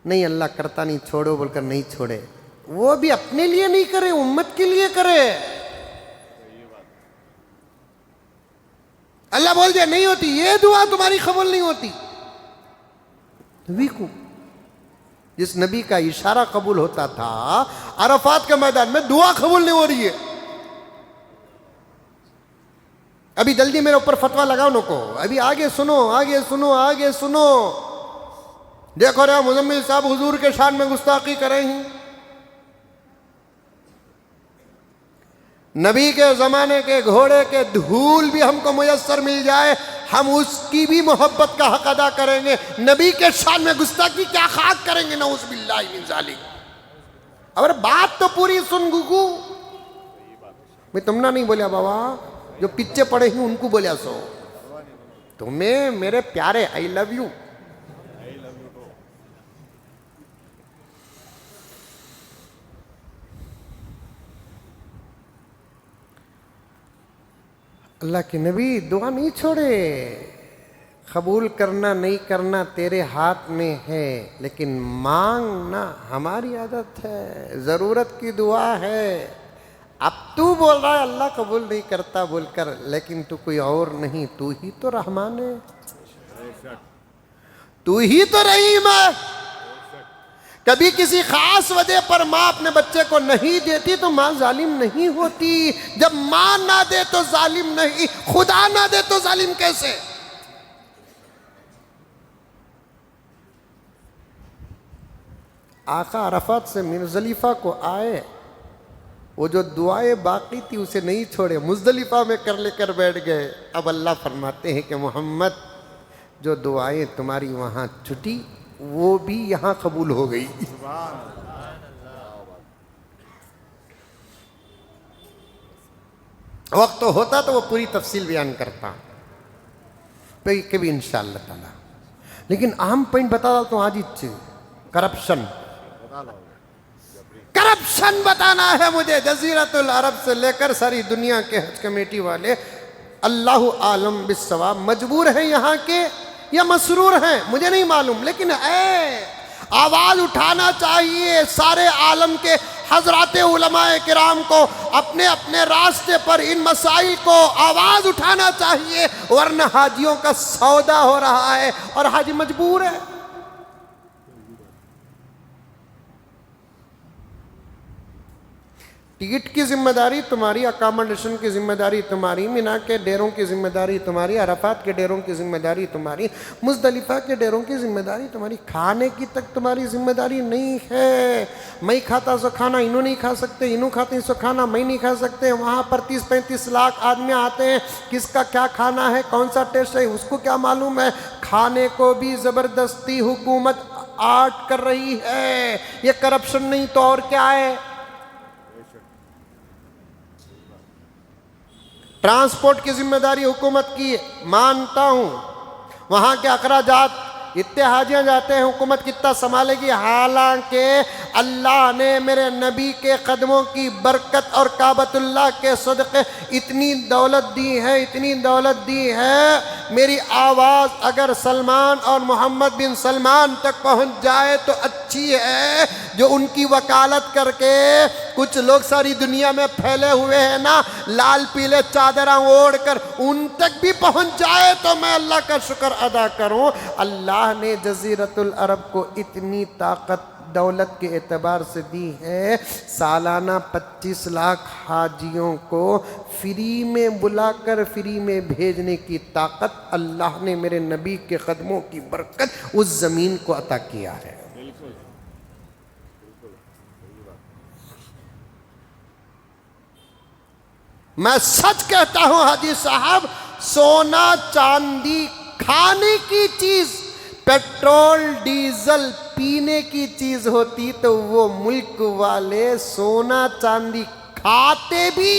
نہیں اللہ کرتا نہیں, چھوڑو بول کر نہیں چھوڑے. وہ بھی اپنے لیے نہیں کرے, امت کے لیے کرے. اللہ بول دیا نہیں ہوتی یہ دعا تمہاری قبول نہیں ہوتی. نبی کو, جس نبی کا اشارہ قبول ہوتا تھا, عرفات کے میدان میں دعا قبول نہیں ہو رہی ہے. ابھی جلدی میرے اوپر فتویٰ لگاؤ نکو, ابھی آگے سنو آگے سنو آگے سنو. دیکھو رہے مزمل صاحب حضور کے شان میں گستاخی کریں ہیں. نبی کے زمانے کے گھوڑے کے دھول بھی ہم کو میسر مل جائے, ہم اس کی بھی محبت کا حق ادا کریں گے. نبی کے شان میں گستاخی کیا خاک کریں گے, نعوذ باللہ من ذالک. اور بات تو پوری سن گگو, میں تم نہ نہیں بولیا بابا, جو پیچھے پڑے ہیں ان کو بولیا سو. تمہیں میرے پیارے آئی لو یو. اللہ کے نبی دعا نہیں چھوڑے. قبول کرنا نہیں کرنا تیرے ہاتھ میں ہے, لیکن مانگنا ہماری عادت ہے, ضرورت کی دعا ہے. اب تو بول رہا ہے اللہ قبول نہیں کرتا بول کر, لیکن تو کوئی اور نہیں, تو ہی تو رحمان ہے, تو ہی تو رحیم ہے. کبھی کسی خاص وجہ پر ماں اپنے بچے کو نہیں دیتی تو ماں ظالم نہیں ہوتی. جب ماں نہ دے تو ظالم نہیں, خدا نہ دے تو ظالم کیسے؟ آقا عرفات سے مزدلفہ کو آئے, وہ جو دعائیں باقی تھی اسے نہیں چھوڑے, مزدلفہ میں کر لے کر بیٹھ گئے. اب اللہ فرماتے ہیں کہ محمد جو دعائیں تمہاری وہاں چھٹی وہ بھی یہاں قبول ہو گئی. وقت تو ہوتا تو وہ پوری تفصیل بیان کرتا کبھی انشاءاللہ تعالی, لیکن اہم پوائنٹ بتا رہا ہوں آج. کرپشن کرپشن بتانا ہے مجھے. جزیرت العرب سے لے کر ساری دنیا کے حج کمیٹی والے اللہ عالم بالصواب مجبور ہیں یہاں کے یا مسرور ہیں مجھے نہیں معلوم, لیکن آواز اٹھانا چاہیے سارے عالم کے حضرات علماء کرام کو. اپنے اپنے راستے پر ان مسائل کو آواز اٹھانا چاہیے, ورنہ حاجیوں کا سودا ہو رہا ہے اور حاجی مجبور ہے. ٹکٹ کی ذمہ داری تمہاری, اکاموڈیشن کی ذمہ داری تمہاری, مینا کے ڈیروں کی ذمہ داری تمہاری, عرفات کے ڈیروں کی ذمہ داری تمہاری, مزدلفہ کے ڈیروں کی ذمہ داری تمہاری. کھانے کی تک تمہاری ذمہ داری نہیں ہے. میں کھاتا سو کھانا انہوں نہیں کھا سکتے, انہوں کھاتے سو کھانا میں نہیں کھا سکتے. وہاں پر 30-35 لاکھ آدمی آتے ہیں, کس کا کیا کھانا ہے, کون سا ٹیسٹ ہے, اس کو کیا معلوم ہے. کھانے کو بھی زبردستی حکومت آرٹ کر رہی ہے. یہ کرپشن نہیں تو اور کیا ہے. ٹرانسپورٹ کی ذمہ داری حکومت کی مانتا ہوں, وہاں کے اخراجات اتنے حاجیاں جاتے ہیں, حکومت کتنا سنبھالے گی. حالانکہ اللہ نے میرے نبی کے قدموں کی برکت اور کعبۃ اللہ کے صدقے اتنی دولت دی ہے, اتنی دولت دی ہے. میری آواز اگر سلمان اور محمد بن سلمان تک پہنچ جائے تو اچھی ہے. جو ان کی وکالت کر کے کچھ لوگ ساری دنیا میں پھیلے ہوئے ہیں نا, لال پیلے چادراں اوڑھ کر, ان تک بھی پہنچ جائے تو میں اللہ کا شکر ادا کروں. اللہ نے جزیرت العرب کو اتنی طاقت دولت کے اعتبار سے دی ہے، سالانہ 25 لاکھ حاجیوں کو فری میں بلا کر فری میں بھیجنے کی طاقت اللہ نے میرے نبی کے قدموں کی برکت اس زمین کو عطا کیا ہے۔ میں سچ کہتا ہوں حاجی صاحب، سونا چاندی کھانے کی چیز، پیٹرول ڈیزل پینے کی چیز ہوتی تو وہ ملک والے سونا چاندی کھاتے بھی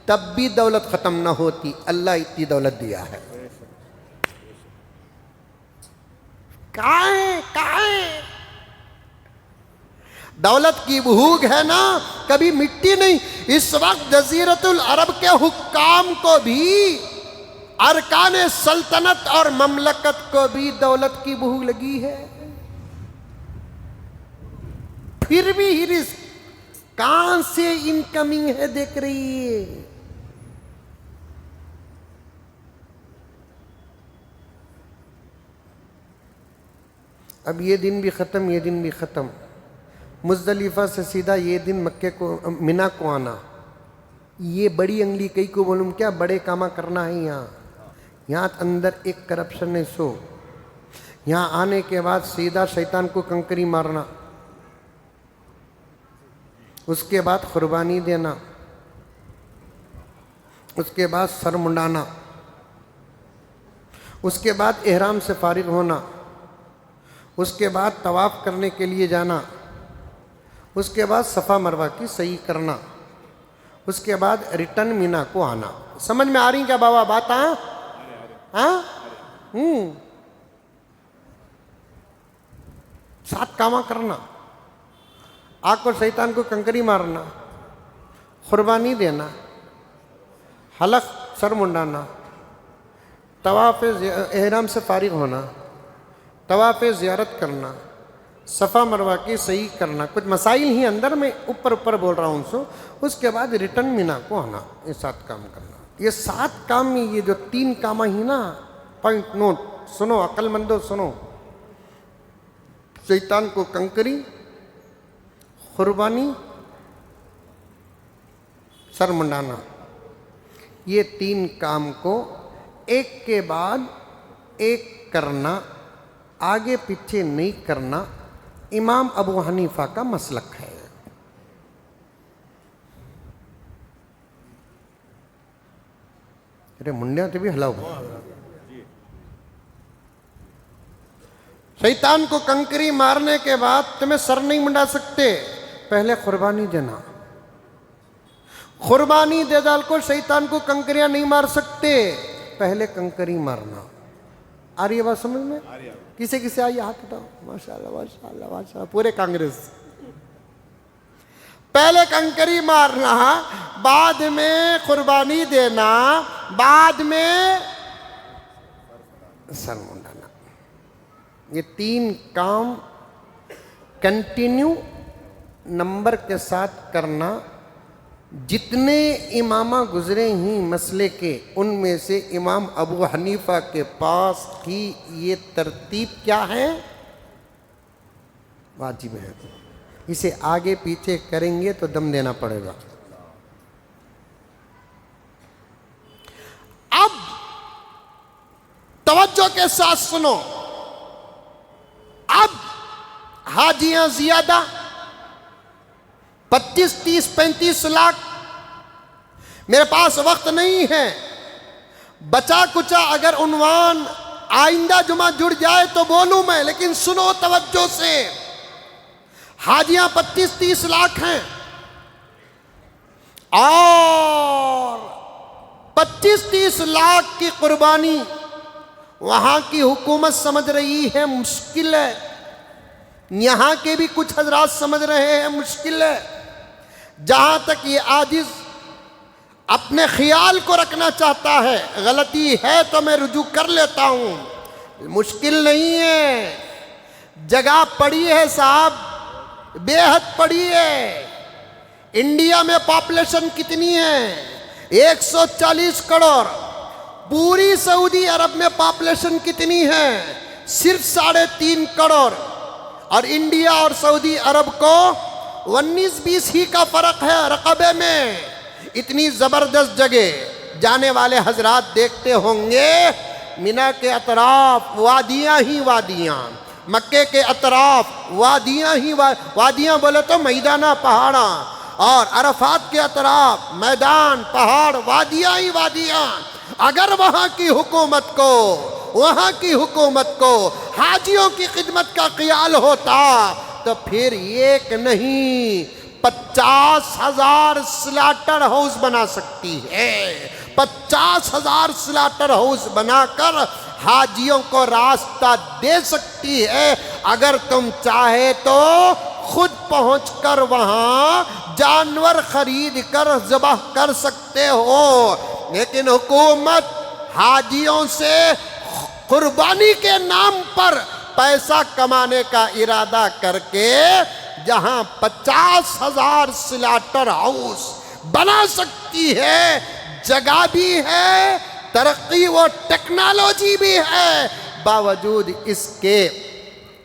تب بھی دولت ختم نہ ہوتی۔ اللہ اتنی دولت دیا ہے۔ کائیں دولت کی بھوک ہے نا، کبھی مٹی نہیں۔ اس وقت جزیرت العرب کے حکام کو بھی، ارکان سلطنت اور مملکت کو بھی دولت کی بھوک لگی ہے، پھر بھی ہرس کہاں سے انکمنگ ہے دیکھ رہی ہے۔ اب یہ دن بھی ختم، یہ دن بھی ختم۔ مزدلفہ سے سیدھا یہ دن مکے کو منا کو آنا، یہ بڑی انگلی کئی کو معلوم کیا بڑے کاما کرنا ہے۔ یہاں اندر ایک کرپشن نہیں سو، یہاں آنے کے بعد سیدھا شیطان کو کنکری مارنا، اس کے بعد قربانی دینا، اس کے بعد سر منڈانا، اس کے بعد احرام سے فارغ ہونا، اس کے بعد طواف کرنے کے لیے جانا، اس کے بعد صفا مروہ کی صحیح کرنا، اس کے بعد ریٹرن مینا کو آنا۔ سمجھ میں آ رہی کیا بابا بات؟ ہاں 7 کام کرنا، آگ کو شیطان کو کنکری مارنا، قربانی دینا، حلق سر منڈانا، طواف احرام سے فارغ ہونا، طواف زیارت کرنا، صفا مروہ کی صحیح کرنا، کچھ مسائل ہی اندر میں اوپر بول رہا ہوں سو، اس کے بعد ریٹرن مینا کو آنا۔ یہ 7 کام کرنا۔ یہ 7 کام میں یہ جو 3 کام ہی نا، پوائنٹ نوٹ سنو، عقل مندو سنو، شیطان کو کنکری، قربانی، سر منڈانا، یہ 3 کام کو ایک کے بعد ایک کرنا، آگے پیچھے نہیں کرنا، امام ابو حنیفہ کا مسلک ہے۔ ارے منڈیا تو بھی ہلاؤ۔ شیطان کو کنکری مارنے کے بعد تمہیں سر نہیں منڈا سکتے، پہلے قربانی دینا، قربانی دے ڈال کو شیطان کو کنکریاں نہیں مار سکتے، پہلے کنکری مارنا۔ آ رہی ہے بات سمجھ میں؟ کسے کسے آئیے ہاتھ اٹھاؤ، ماشاءاللہ ماشاءاللہ ماشاءاللہ، پورے کانگریس۔ پہلے کنکری مارنا، بعد میں قربانی دینا، بعد میں سر منڈانا۔ یہ 3 کام کنٹینیو نمبر کے ساتھ کرنا۔ جتنے امامہ گزرے ہیں مسئلے کے، ان میں سے امام ابو حنیفہ کے پاس کی یہ ترتیب کیا ہے؟ واجب ہے۔ اسے آگے پیچھے کریں گے تو دم دینا پڑے گا۔ اب توجہ کے ساتھ سنو، اب حاجیاں زیادہ 25 30 35 لاکھ، میرے پاس وقت نہیں ہے، بچا کچا اگر عنوان آئندہ جمعہ جڑ جائے تو بولوں میں، لیکن سنو توجہ سے۔ حاجیاں 25 30 لاکھ ہیں، اور 25 30 لاکھ کی قربانی وہاں کی حکومت سمجھ رہی ہے مشکل ہے، یہاں کے بھی کچھ حضرات سمجھ رہے ہیں مشکل ہے۔ جہاں تک یہ عاجز اپنے خیال کو رکھنا چاہتا ہے، غلطی ہے تو میں رجوع کر لیتا ہوں، مشکل نہیں ہے، جگہ پڑی ہے صاحب، بے حد پڑی ہے۔ انڈیا میں پاپولیشن کتنی ہے؟ 140 کروڑ۔ پوری سعودی عرب میں پاپولیشن کتنی ہے؟ صرف 3.5 کروڑ۔ اور انڈیا اور سعودی عرب کو 19-20 ہی کا فرق ہے رقبے میں. اتنی زبردست جگہ جانے والے حضرات دیکھتے ہوں گے، مینا کے اطراف وادیاں ہی وادیاں، مکے کے اطراف وادیاں ہی وادیاں بولے تو میدانہ پہاڑاں، اور عرفات کے اطراف میدان پہاڑ وادیاں ہی وادیاں. اگر وہاں کی حکومت کو حاجیوں کی خدمت کا خیال ہوتا تو پھر ایک نہیں 50,000 سلاٹر ہاؤس بنا سکتی ہے. 50,000 سلاٹر ہاؤس بنا کر حاجیوں کو راستہ دے سکتی ہے. اگر تم چاہے تو خود پہنچ کر وہاں جانور خرید کر ذبح کر سکتے ہو، لیکن حکومت حاجیوں سے قربانی کے نام پر پیسہ کمانے کا ارادہ کر کے جہاں 50,000 سلاٹر ہاؤس بنا سکتی ہے، جگہ بھی ہے، ترقی و ٹیکنالوجی بھی ہے، باوجود اس کے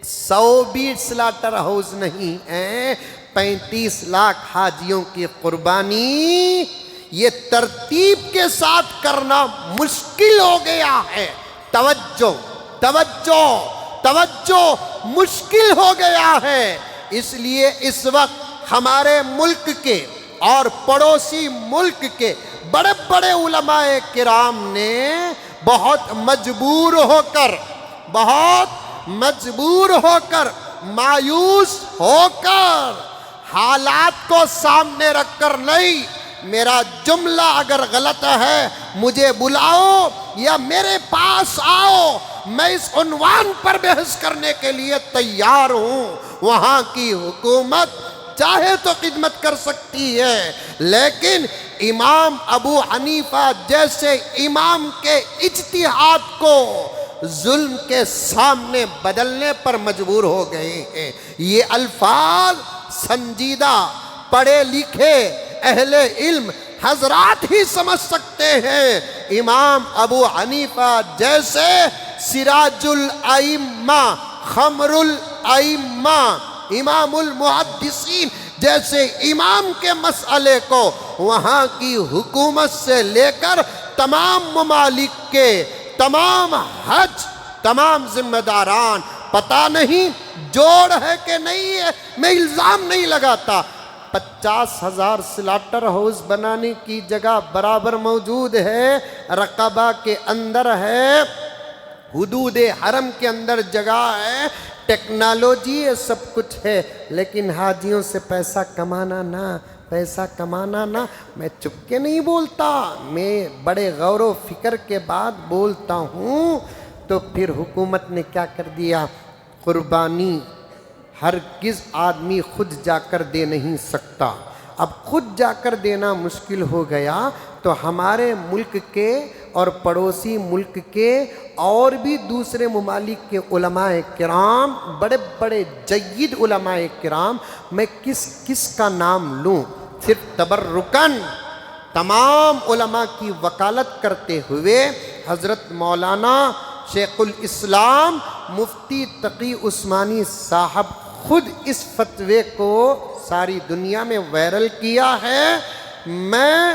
100 بھی سلاٹر ہاؤس نہیں ہیں. 35 لاکھ حاجیوں کی قربانی یہ ترتیب کے ساتھ کرنا مشکل ہو گیا ہے. توجہ مشکل ہو گیا ہے. اس لیے اس وقت ہمارے ملک کے اور پڑوسی ملک کے بڑے بڑے علماء کرام نے بہت مجبور ہو کر مایوس ہو کر حالات کو سامنے رکھ کر، نہیں میرا جملہ اگر غلط ہے مجھے بلاؤ یا میرے پاس آؤ، میں اس عنوان پر بحث کرنے کے لیے تیار ہوں. وہاں کی حکومت چاہے تو خدمت کر سکتی ہے، لیکن امام ابو حنیفہ جیسے امام کے اجتہاد کو ظلم کے سامنے بدلنے پر مجبور ہو گئے ہیں. یہ الفاظ سنجیدہ پڑھے لکھے اہل علم حضرات ہی سمجھ سکتے ہیں. امام ابو حنیفہ جیسے سراج الائمہ، خمر الائمہ، امام المحدثین جیسے امام کے مسئلے کو وہاں کی حکومت سے لے کر تمام ممالک کے تمام حج، تمام ذمہ داران، پتہ نہیں جوڑ ہے کہ نہیں ہے، میں الزام نہیں لگاتا، 50,000 سلاٹر ہاؤس بنانے کی جگہ برابر موجود ہے. رقبہ کے اندر ہے، حدود حرم کے اندر جگہ ہے، ٹیکنالوجی ہے، سب کچھ ہے، لیکن حاجیوں سے پیسہ کمانا نہ. میں چپ کے نہیں بولتا، میں بڑے غور و فکر کے بعد بولتا ہوں. تو پھر حکومت نے کیا کر دیا؟ قربانی ہرگز آدمی خود جا کر دے نہیں سکتا. اب خود جا کر دینا مشکل ہو گیا تو ہمارے ملک کے اور پڑوسی ملک کے اور بھی دوسرے ممالک کے علماء کرام، بڑے بڑے جید علماء کرام، میں کس کا نام لوں؟ صرف تبرکن تمام علماء کی وکالت کرتے ہوئے حضرت مولانا شیخ الاسلام مفتی تقی عثمانی صاحب خود اس فتوے کو ساری دنیا میں وائرل کیا ہے. میں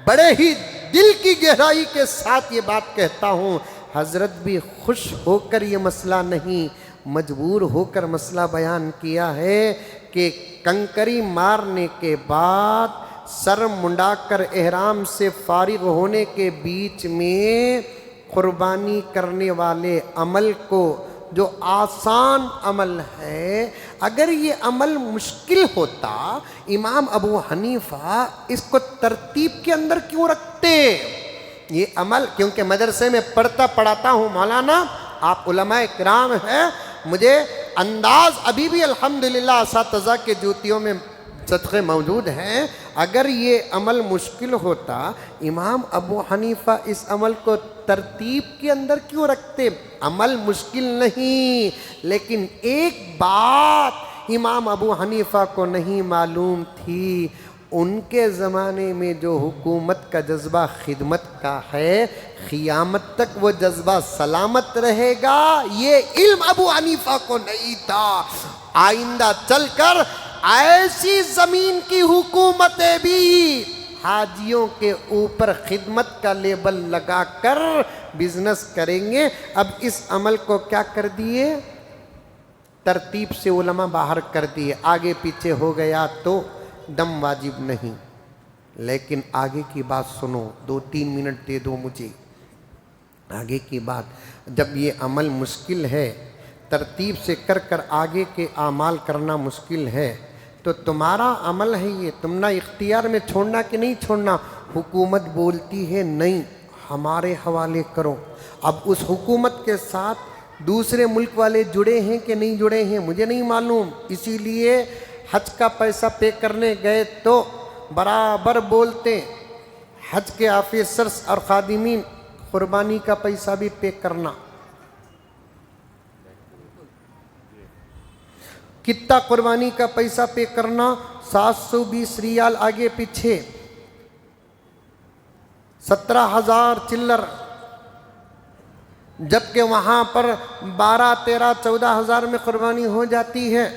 بڑے ہی دل کی گہرائی کے ساتھ یہ بات کہتا ہوں، حضرت بھی خوش ہو کر یہ مسئلہ نہیں، مجبور ہو کر مسئلہ بیان کیا ہے کہ کنکری مارنے کے بعد سر منڈا کر احرام سے فارغ ہونے کے بیچ میں قربانی کرنے والے عمل کو، جو آسان عمل ہے، اگر یہ عمل مشکل ہوتا امام ابو حنیفہ اس کو ترتیب کے اندر کیوں رکھتے؟ یہ عمل کیونکہ مدرسے میں پڑھاتا ہوں مولانا، آپ علماء کرام ہیں، مجھے انداز ابھی بھی الحمدللہ اساتذہ کے جوتیوں میں صدقے موجود ہیں. اگر یہ عمل مشکل ہوتا امام ابو حنیفہ اس عمل کو ترتیب کے اندر کیوں رکھتے؟ عمل مشکل نہیں، لیکن ایک بات امام ابو حنیفہ کو نہیں معلوم تھی، ان کے زمانے میں جو حکومت کا جذبہ خدمت کا ہے، قیامت تک وہ جذبہ سلامت رہے گا۔ یہ علم ابو حنیفہ کو نہیں تھا۔ آئندہ چل کر ایسی زمین کی حکومتیں بھی حاجیوں کے اوپر خدمت کا لیبل لگا کر بزنس کریں گے۔ اب اس عمل کو کیا کر دیے؟ ترتیب سے علماء باہر کر دیے۔ آگے پیچھے ہو گیا تو دم واجب نہیں، لیکن آگے کی بات سنو، 2-3 منٹ دے دو مجھے۔ آگے کی بات، جب یہ عمل مشکل ہے، ترتیب سے کر کر آگے کے اعمال کرنا مشکل ہے، تو تمہارا عمل ہے یہ، تم نہ اختیار میں چھوڑنا کہ نہیں چھوڑنا۔ حکومت بولتی ہے نہیں، ہمارے حوالے کرو۔ اب اس حکومت کے ساتھ دوسرے ملک والے جڑے ہیں کہ نہیں جڑے ہیں مجھے نہیں معلوم، اسی لیے حج کا پیسہ پے کرنے گئے تو برابر بولتے حج کے آفیسرز اور خادمین، قربانی کا پیسہ بھی پے کرنا۔ کتنا قربانی کا پیسہ پے کرنا؟ 720 ریال آگے پیچھے، 17,000 چلر، جبکہ وہاں پر 12, 13, 14,000 میں قربانی ہو جاتی ہے۔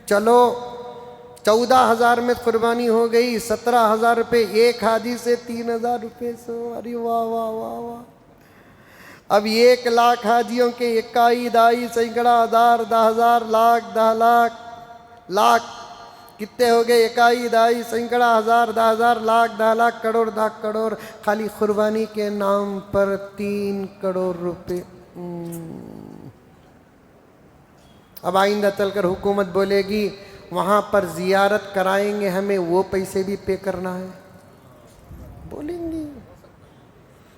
چلو 14,000 میں قربانی ہو گئی، 17,000 روپے ایک حاجی سے 3,000 روپے سو، ارے واہ واہ واہ واہ۔ اب 1 لاکھ حاجیوں کے 21 دائی سینکڑا ہزار 10,000 لاکھ 10 لاکھ لاکھ کتنے ہو گئے؟ 21 دائی سینکڑا ہزار 10,000 لاکھ 10 لاکھ کروڑ 10 کروڑ، خالی قربانی کے نام پر 3 کروڑ روپے۔ اب آئندہ چل کر حکومت بولے گی وہاں پر زیارت کرائیں گے ہمیں، وہ پیسے بھی پے کرنا ہے، بولیں گی۔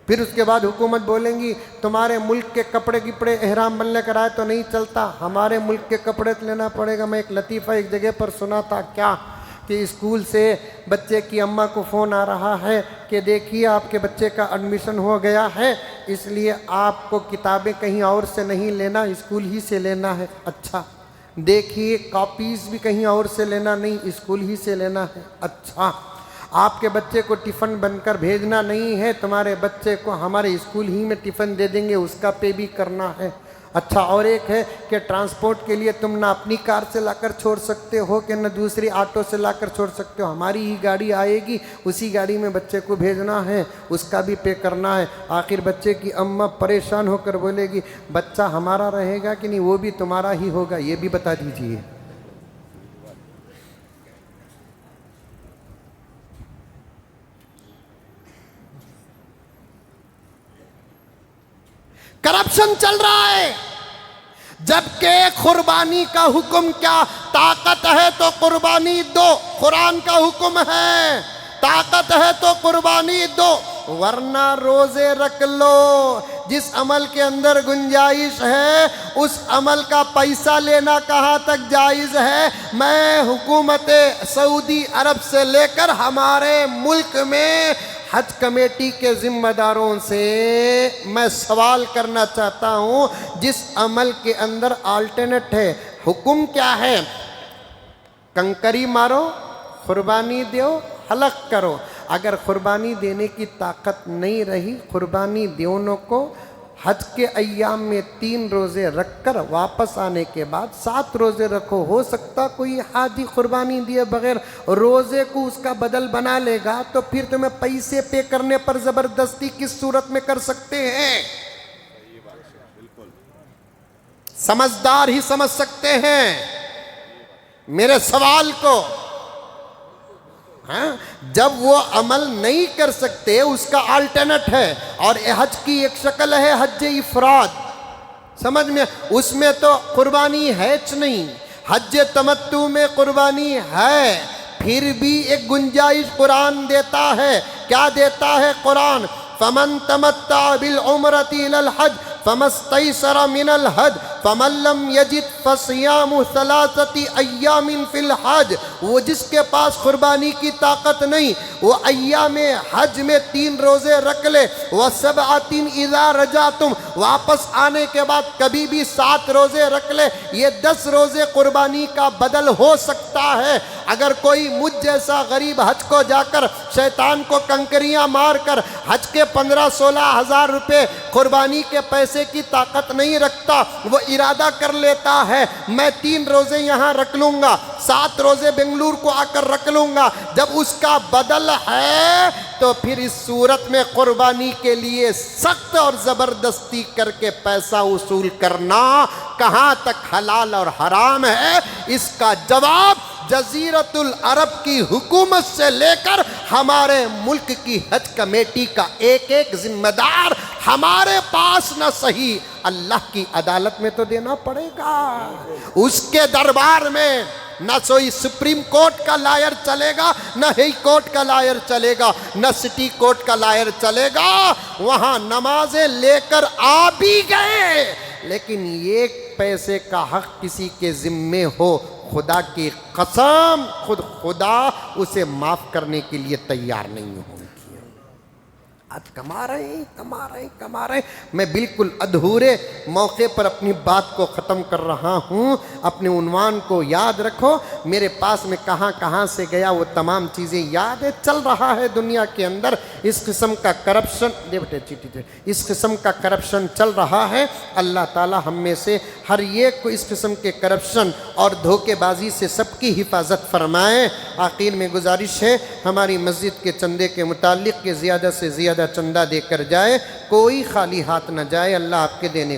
پھر اس کے بعد حکومت بولیں گی تمہارے ملک کے کپڑے کپڑے احرام بننے کرائے تو نہیں چلتا، ہمارے ملک کے کپڑے لینا پڑے گا۔ میں ایک لطیفہ ایک جگہ پر سنا تھا، کیا کہ اسکول سے بچے کی اماں کو فون آ رہا ہے کہ دیکھیے آپ کے بچے کا ایڈمیشن ہو گیا ہے، اس لیے آپ کو کتابیں کہیں اور سے نہیں لینا، اسکول ہی سے لینا ہے۔ اچھا، دیکھیے کاپیز بھی کہیں اور سے لینا نہیں، اسکول ہی سے لینا ہے۔ اچھا، آپ کے بچے کو ٹفن بن کر بھیجنا نہیں ہے، تمہارے بچے کو ہمارے اسکول ہی میں ٹفن دے دیں گے، اس کا پے بھی کرنا ہے۔ اچھا، اور ایک ہے کہ ٹرانسپورٹ کے لیے تم نہ اپنی کار سے لا کر چھوڑ سکتے ہو کہ نہ دوسری آٹو سے لا کر چھوڑ سکتے ہو، ہماری ہی گاڑی آئے گی، اسی گاڑی میں بچے کو بھیجنا ہے، اس کا بھی پے کرنا ہے۔ آخر بچے کی اماں پریشان ہو کر بولے گی بچہ ہمارا رہے گا کہ نہیں، وہ بھی تمہارا ہی ہوگا، یہ بھی بتا دیجئے۔ کرپشن چل رہا ہے، جبکہ قربانی کا حکم کیا؟ طاقت ہے تو قربانی دو، قرآن کا حکم ہے، طاقت ہے تو قربانی دو، ورنہ روزے رکھ لو۔ جس عمل کے اندر گنجائش ہے اس عمل کا پیسہ لینا کہاں تک جائز ہے؟ میں حکومت سعودی عرب سے لے کر ہمارے ملک میں حج کمیٹی کے ذمہ داروں سے میں سوال کرنا چاہتا ہوں، جس عمل کے اندر آلٹرنیٹ ہے، حکم کیا ہے؟ کنکری مارو، قربانی دیو، حلق کرو۔ اگر قربانی دینے کی طاقت نہیں رہی، قربانی دیونوں کو حج کے ایام میں 3 روزے رکھ کر واپس آنے کے بعد 7 روزے رکھو۔ ہو سکتا کوئی حاجی قربانی دیے بغیر روزے کو اس کا بدل بنا لے گا، تو پھر تمہیں پیسے پے کرنے پر زبردستی کس صورت میں کر سکتے ہیں؟ سمجھدار ہی سمجھ سکتے ہیں میرے سوال کو۔ جب وہ عمل نہیں کر سکتے، اس کا آلٹرنیٹ ہے، اور حج کی ایک شکل ہے حج افراد، سمجھ میں، اس میں تو قربانی ہے نہیں، حج تمتع میں قربانی ہے، پھر بھی ایک گنجائش قرآن دیتا ہے۔ کیا دیتا ہے قرآن؟ فَمَن تَمَتَّعَ بِالْعُمْرَةِ إِلَى الْحَجِّ فَمَا اسْتَيْسَرَ مِنَ الْهَدْيِ فَمَن لَّمْ يَجِدْ فَصِيَامُ ثَلَاثَةِ أَيَّامٍ فِي الْحَجِّ، وہ جس کے پاس قربانی کی طاقت نہیں وہ ایام حج میں 3 روزے رکھ لے، وَسَبْعَةٍ إِذَا رَجَعْتُمْ، واپس آنے کے بعد کبھی بھی 7 روزے رکھ لے، یہ 10 روزے قربانی کا بدل ہو سکتا ہے۔ اگر کوئی مجھ جیسا غریب حج کو جا کر شیطان کو کنکریاں مار کر حج کے 15-16 ہزار روپے قربانی کے پیسے کی طاقت نہیں رکھتا، وہ ارادہ کر لیتا ہے میں 3 روزے یہاں رکھ لوں گا، 7 روزے بنگلور کو آ کر رکھ لوں گا، جب اس کا بدل ہے تو پھر اس صورت میں قربانی کے لیے سخت اور زبردستی کر کے پیسہ وصول کرنا کہاں تک حلال اور حرام ہے؟ اس کا جواب جزیرت العرب کی حکومت سے لے کر ہمارے ملک کی حج کمیٹی کا ایک ایک ذمہ دار ہمارے پاس نہ صحیح اللہ کی عدالت میں تو دینا پڑے گا۔ اس کے دربار میں نہ کوئی سپریم کورٹ کا لائر چلے گا، نہ ہائی کورٹ کا لائر چلے گا، نہ سٹی کورٹ کا لائر چلے گا۔ وہاں نمازیں لے کر آ بھی گئے لیکن ایک پیسے کا حق کسی کے ذمے ہو، خدا کی قسم خود خدا اسے معاف کرنے کے لیے تیار نہیں ہوں گی۔ آج کما رہے ہیں۔ میں بالکل ادھورے موقع پر اپنی بات کو ختم کر رہا ہوں۔ اپنے عنوان کو یاد رکھو، میرے پاس میں کہاں سے گیا وہ تمام چیزیں یاد ہے۔ چل رہا ہے دنیا کے اندر اس قسم کا کرپشن، اس قسم کا کرپشن چل رہا ہے۔ اللہ تعالی ہم میں سے ہر ایک کو اس قسم کے کرپشن اور دھوکے بازی سے سب کی حفاظت فرمائے۔ آخر میں گزارش ہے ہماری مسجد کے چندے کے متعلق کہ زیادہ سے زیادہ چندہ دے کر جائے، کوئی خالی ہاتھ نہ جائے، اللہ آپ کے دینے